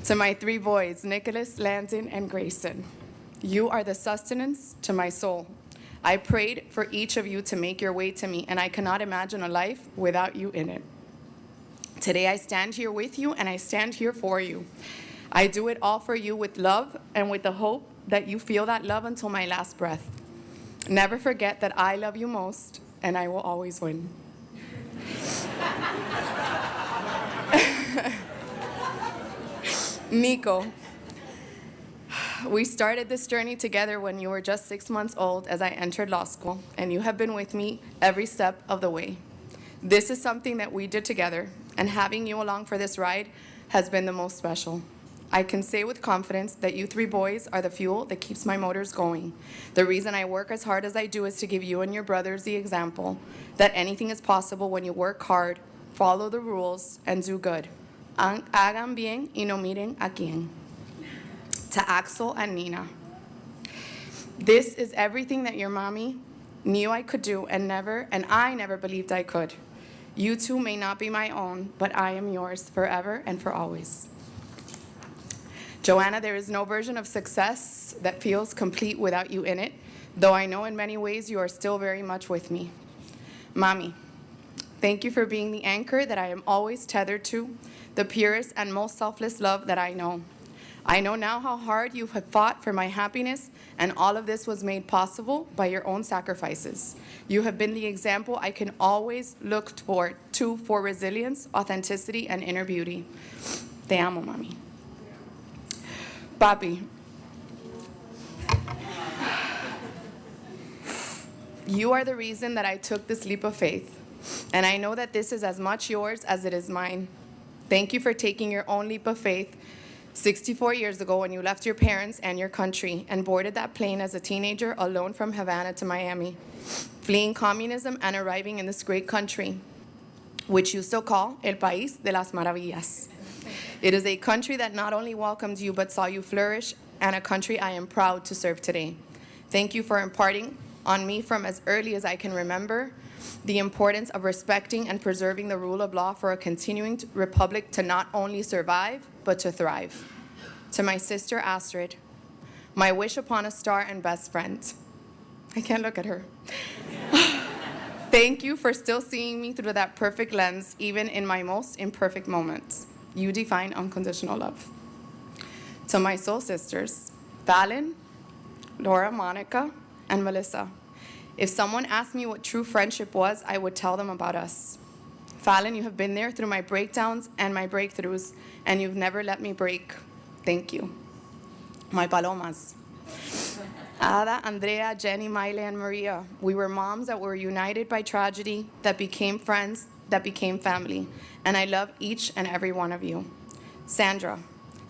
To my 3 boys, Nicholas, Landon, and Grayson, you are the sustenance to my soul. I prayed for each of you to make your way to me, and I cannot imagine a life without you in it. Today I stand here with you, and I stand here for you. I do it all for you with love and with the hope that you feel that love until my last breath. Never forget that I love you most, and I will always win. Nico, we started this journey together when you were just 6 months old as I entered law school, and you have been with me every step of the way. This is something that we did together, and having you along for this ride has been the most special. I can say with confidence that you 3 boys are the fuel that keeps my motors going. The reason I work as hard as I do is to give you and your brothers the example that anything is possible when you work hard, follow the rules, and do good. Hagan bien y no miren a quién. To Axel and Nina, this is everything that your mommy knew I could do and I never believed I could. You 2 may not be my own, but I am yours forever and for always. Joanna, there is no version of success that feels complete without you in it, though I know in many ways you are still very much with me. Mommy, thank you for being the anchor that I am always tethered to, the purest and most selfless love that I know. I know now how hard you have fought for my happiness, and all of this was made possible by your own sacrifices. You have been the example I can always look to for resilience, authenticity, and inner beauty. Te amo, Mami. Papi, You are the reason that I took this leap of faith, and I know that this is as much yours as it is mine. Thank you for taking your own leap of faith 64 years ago when you left your parents and your country and boarded that plane as a teenager alone from Havana to Miami, fleeing communism and arriving in this great country, which you still call El País de las Maravillas. It is a country that not only welcomed you but saw you flourish, and a country I am proud to serve today. Thank you for imparting on me from as early as I can remember the importance of respecting and preserving the rule of law for a continuing republic to not only survive, but to thrive. To my sister Astrid, my wish upon a star and best friend. I can't look at her. Thank you for still seeing me through that perfect lens, even in my most imperfect moments. You define unconditional love. To my soul sisters, Valen, Laura, Monica, and Melissa. If someone asked me what true friendship was, I would tell them about us. Fallon, you have been there through my breakdowns and my breakthroughs, and you've never let me break. Thank you. My palomas. Ada, Andrea, Jenny, Maile, and Maria. We were moms that were united by tragedy, that became friends, that became family. And I love each and every one of you. Sandra,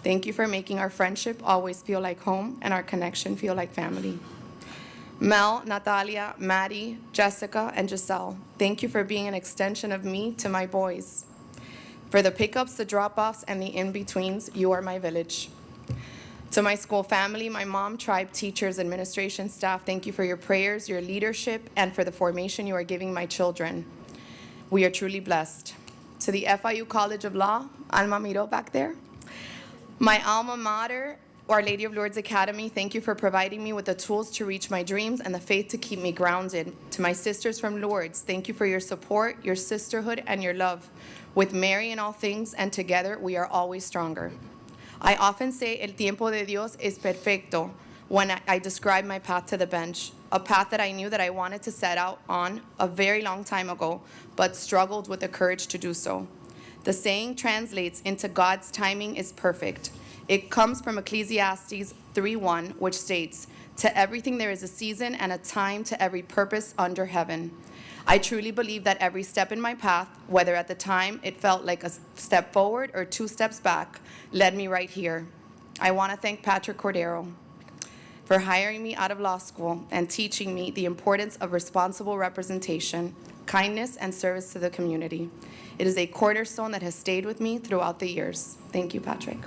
thank you for making our friendship always feel like home and our connection feel like family. Mel, Natalia, Maddie, Jessica, and Giselle, thank you for being an extension of me to my boys. For the pickups, the drop-offs, and the in-betweens, you are my village. To my school family, my mom, tribe, teachers, administration staff, thank you for your prayers, your leadership, and for the formation you are giving my children. We are truly blessed. To the FIU College of Law, Alma Miro back there, my alma mater, Our Lady of Lourdes Academy, thank you for providing me with the tools to reach my dreams and the faith to keep me grounded. To my sisters from Lourdes, thank you for your support, your sisterhood, and your love. With Mary in all things, and together we are always stronger. I often say el tiempo de Dios es perfecto when I describe my path to the bench, a path that I knew that I wanted to set out on a very long time ago, but struggled with the courage to do so. The saying translates into God's timing is perfect. It comes from Ecclesiastes 3:1, which states, "To everything there is a season and a time to every purpose under heaven." I truly believe that every step in my path, whether at the time it felt like a step forward or 2 steps back, led me right here. I want to thank Patrick Cordero for hiring me out of law school and teaching me the importance of responsible representation, kindness, and service to the community. It is a cornerstone that has stayed with me throughout the years. Thank you, Patrick.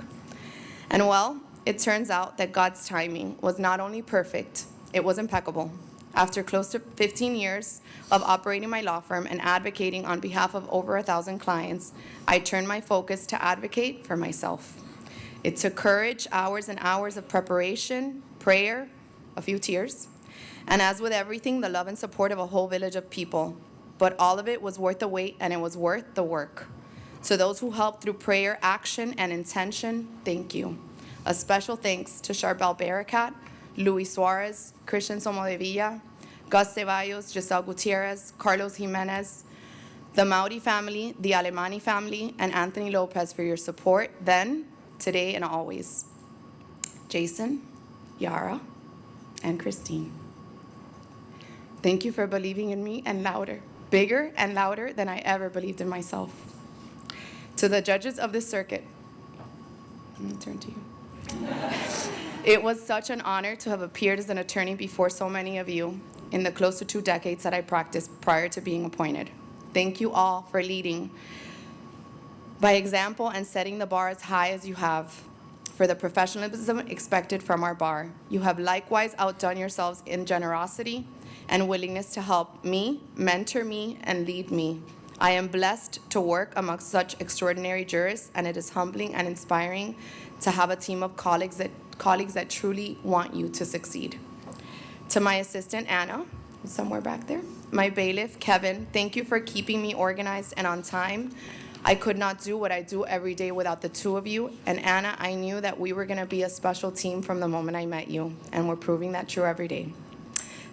And well, it turns out that God's timing was not only perfect, it was impeccable. After close to 15 years of operating my law firm and advocating on behalf of over 1,000 clients, I turned my focus to advocate for myself. It took courage, hours and hours of preparation, prayer, a few tears, and as with everything, the love and support of a whole village of people. But all of it was worth the wait, and it was worth the work. To those who helped through prayer, action, and intention, thank you. A special thanks to Charbel Barakat, Luis Suarez, Christian Somodevilla, Gus Ceballos, Giselle Gutierrez, Carlos Jimenez, the Mauri family, the Alemani family, and Anthony Lopez for your support then, today, and always. Jason, Yara, and Christine. Thank you for believing in me and louder, bigger and louder than I ever believed in myself. To the judges of this circuit, I'm gonna turn to you. It was such an honor to have appeared as an attorney before so many of you in the close to 2 decades that I practiced prior to being appointed. Thank you all for leading by example and setting the bar as high as you have for the professionalism expected from our bar. You have likewise outdone yourselves in generosity and willingness to help me, mentor me, and lead me. I am blessed to work amongst such extraordinary jurists, and it is humbling and inspiring to have a team of colleagues that truly want you to succeed. To my assistant, Anna, who's somewhere back there, my bailiff, Kevin, thank you for keeping me organized and on time. I could not do what I do every day without the 2 of you, and Anna, I knew that we were gonna be a special team from the moment I met you, and we're proving that true every day.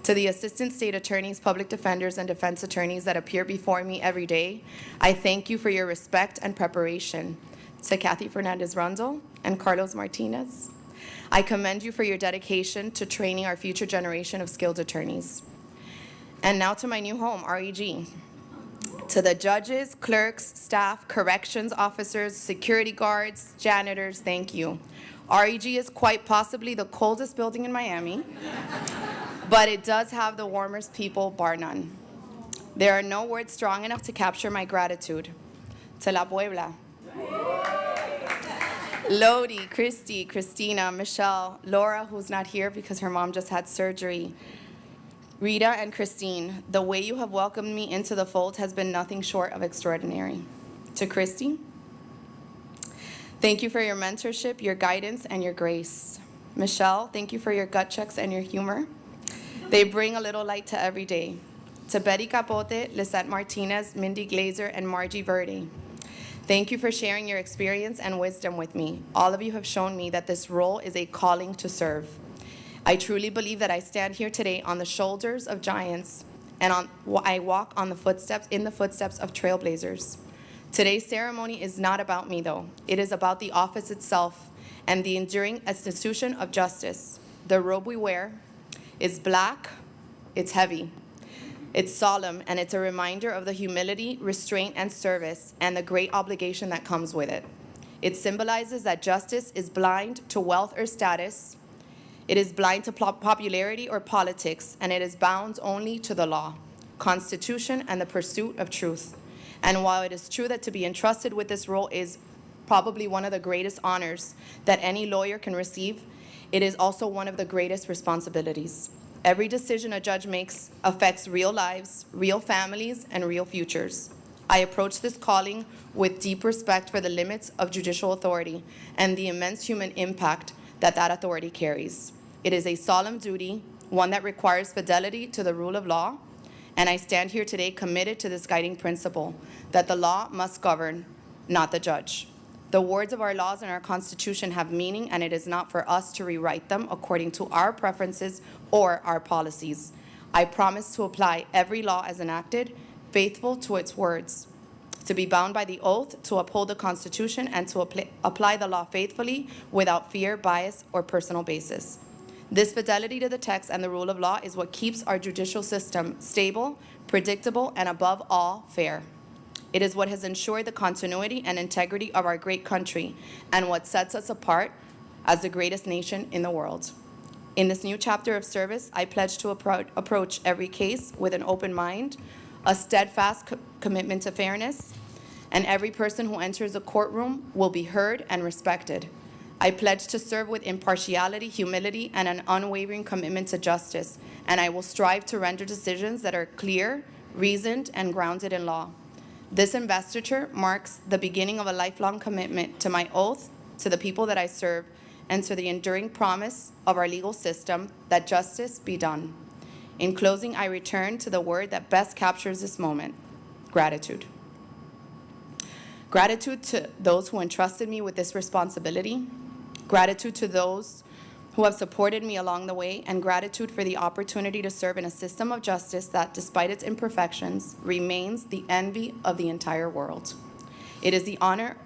To the assistant state attorneys, public defenders, and defense attorneys that appear before me every day, I thank you for your respect and preparation. To Kathy Fernandez Rundle and Carlos Martinez, I commend you for your dedication to training our future generation of skilled attorneys. And now to my new home, REG. To the judges, clerks, staff, corrections officers, security guards, janitors, thank you. REG is quite possibly the coldest building in Miami, but it does have the warmest people, bar none. There are no words strong enough to capture my gratitude. To La Puebla. Lodi, Christy, Christina, Michelle, Laura, who's not here because her mom just had surgery, Rita and Christine, the way you have welcomed me into the fold has been nothing short of extraordinary. To Christy, thank you for your mentorship, your guidance, and your grace. Michelle, thank you for your gut checks and your humor. They bring a little light to every day. To Betty Capote, Lisette Martinez, Mindy Glazer, and Margie Verde, thank you for sharing your experience and wisdom with me. All of you have shown me that this role is a calling to serve. I truly believe that I stand here today on the shoulders of giants, and I walk in the footsteps of trailblazers. Today's ceremony is not about me, though. It is about the office itself and the enduring institution of justice. The robe we wear is black, it's heavy, it's solemn, and it's a reminder of the humility, restraint, and service, and the great obligation that comes with it. It symbolizes that justice is blind to wealth or status. It is blind to popularity or politics, and it is bound only to the law, Constitution, and the pursuit of truth. And while it is true that to be entrusted with this role is probably one of the greatest honors that any lawyer can receive, it is also one of the greatest responsibilities. Every decision a judge makes affects real lives, real families, and real futures. I approach this calling with deep respect for the limits of judicial authority and the immense human impact that authority carries. It is a solemn duty, one that requires fidelity to the rule of law, and I stand here today committed to this guiding principle, that the law must govern, not the judge. The words of our laws and our Constitution have meaning, and it is not for us to rewrite them according to our preferences or our policies. I promise to apply every law as enacted, faithful to its words, to be bound by the oath, to uphold the Constitution, and to apply the law faithfully without fear, bias, or personal basis. This fidelity to the text and the rule of law is what keeps our judicial system stable, predictable, and above all, fair. It is what has ensured the continuity and integrity of our great country and what sets us apart as the greatest nation in the world. In this new chapter of service, I pledge to approach every case with an open mind, a steadfast commitment to fairness, and every person who enters a courtroom will be heard and respected. I pledge to serve with impartiality, humility, and an unwavering commitment to justice, and I will strive to render decisions that are clear, reasoned, and grounded in law. This investiture marks the beginning of a lifelong commitment to my oath, to the people that I serve, and to the enduring promise of our legal system that justice be done. In closing, I return to the word that best captures this moment: gratitude. Gratitude to those who entrusted me with this responsibility, gratitude to those who have supported me along the way, and gratitude for the opportunity to serve in a system of justice that, despite its imperfections, remains the envy of the entire world. It is the honor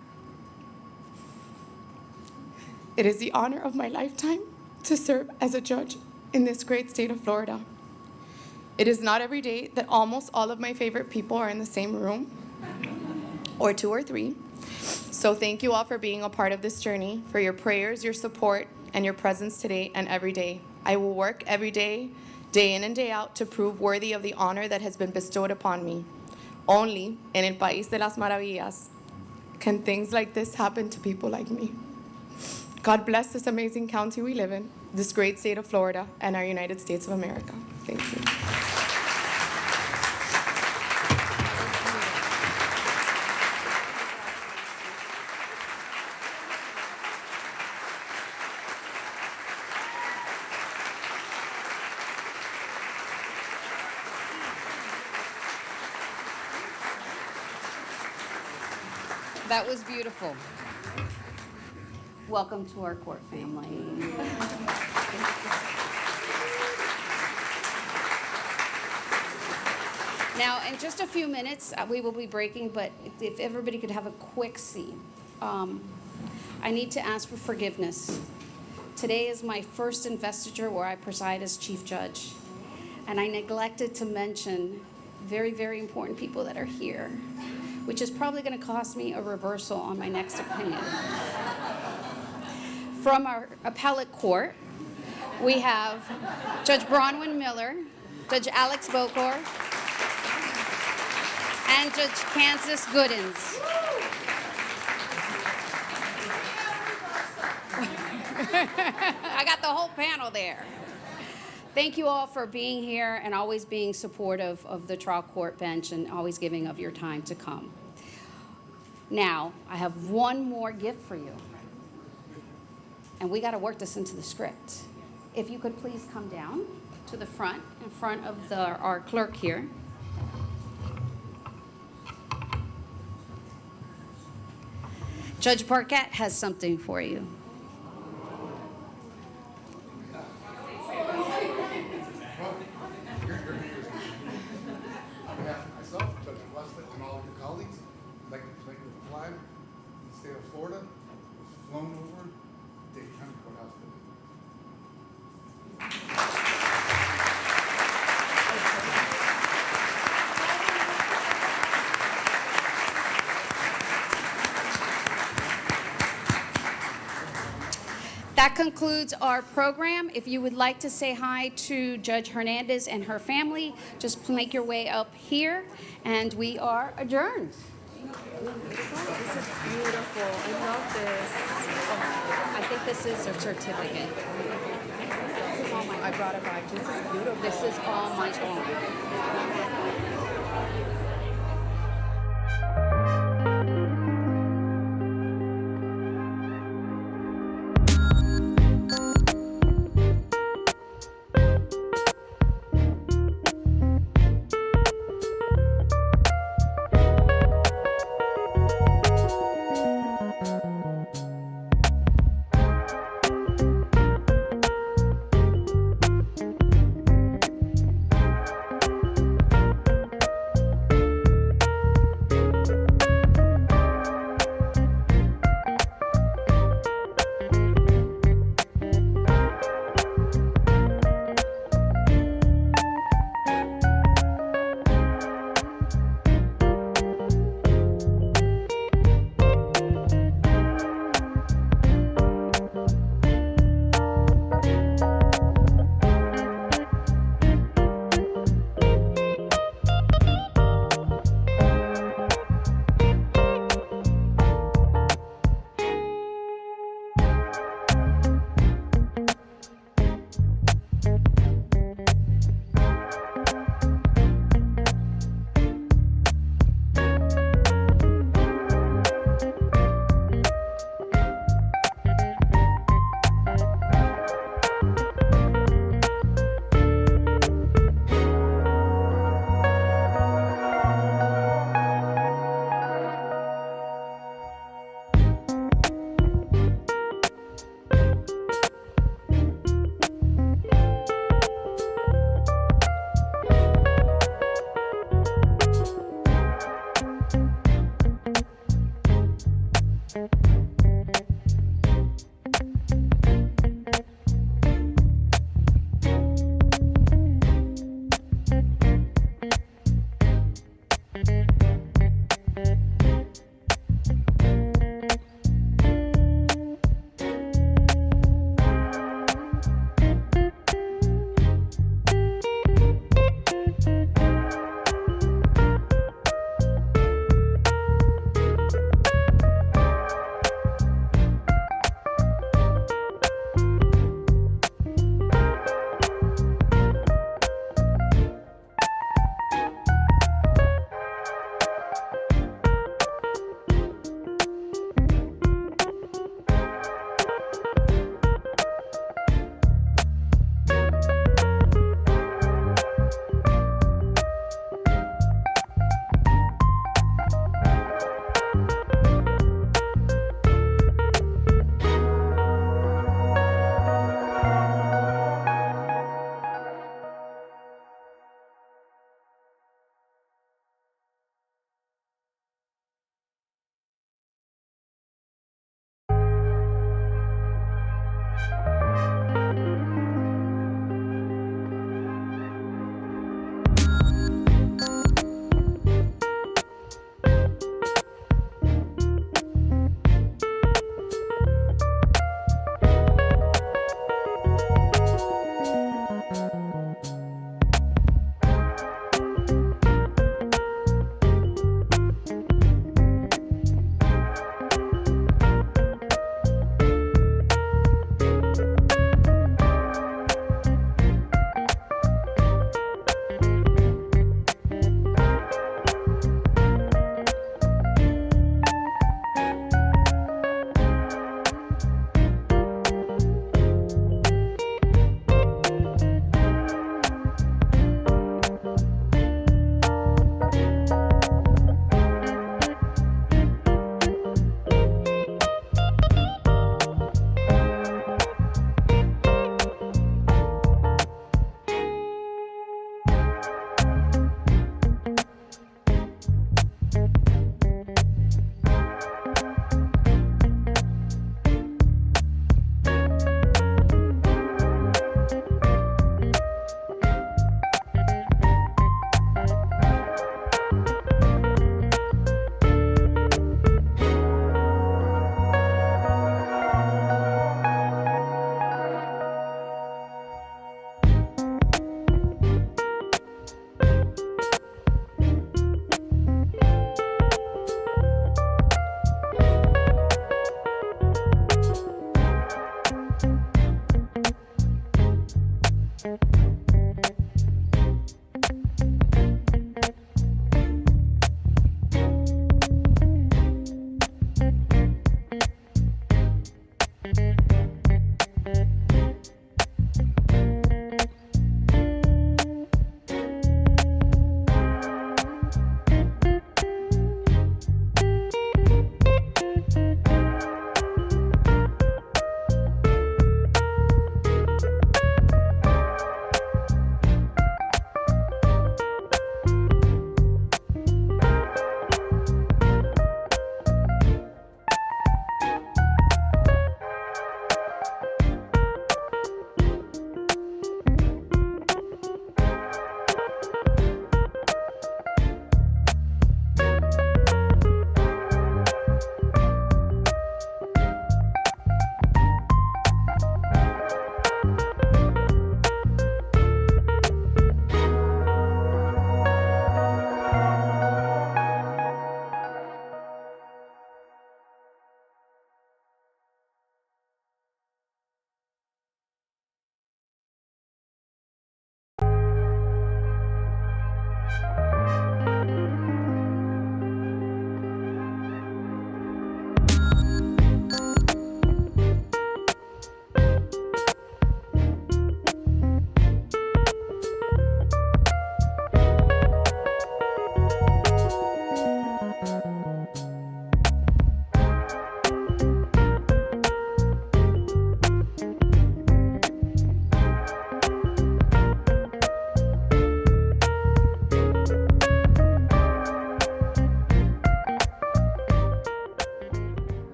of my lifetime to serve as a judge in this great state of Florida. It is not every day that almost all of my favorite people are in the same room, or two or three. So thank you all for being a part of this journey, for your prayers, your support, and your presence today and every day. I will work every day, day in and day out, to prove worthy of the honor that has been bestowed upon me. Only en el país de las maravillas can things like this happen to people like me. God bless this amazing county we live in, this great state of Florida, and our United States of America. Thank you. That was beautiful. Welcome to our court family. Now, in just a few minutes, we will be breaking, but if everybody could have a quick seat. I need to ask for forgiveness. Today is my first investiture where I preside as chief judge. And I neglected to mention very, very important people that are here, which is probably going to cost me a reversal on my next opinion. From our appellate court, we have Judge Bronwyn Miller, Judge Alex Bokor, and Judge Kansas Goodens. I got the whole panel there. Thank you all for being here and always being supportive of the trial court bench and always giving of your time to come. Now, I have one more gift for you. And we got to work this into the script. If you could please come down to the front, in front of our clerk here. Judge Parquette has something for you. On behalf of myself, Judge Westlake, and all of your colleagues, I'd like to thank you for the flag in the state of Florida was flown over Dade County Courthouse today. That concludes our program. If you would like to say hi to Judge Hernandez and her family, just make your way up here, and we are adjourned. This is beautiful. I love this. I think this is a certificate. This is all my I brought it back. This is beautiful. This is all my own.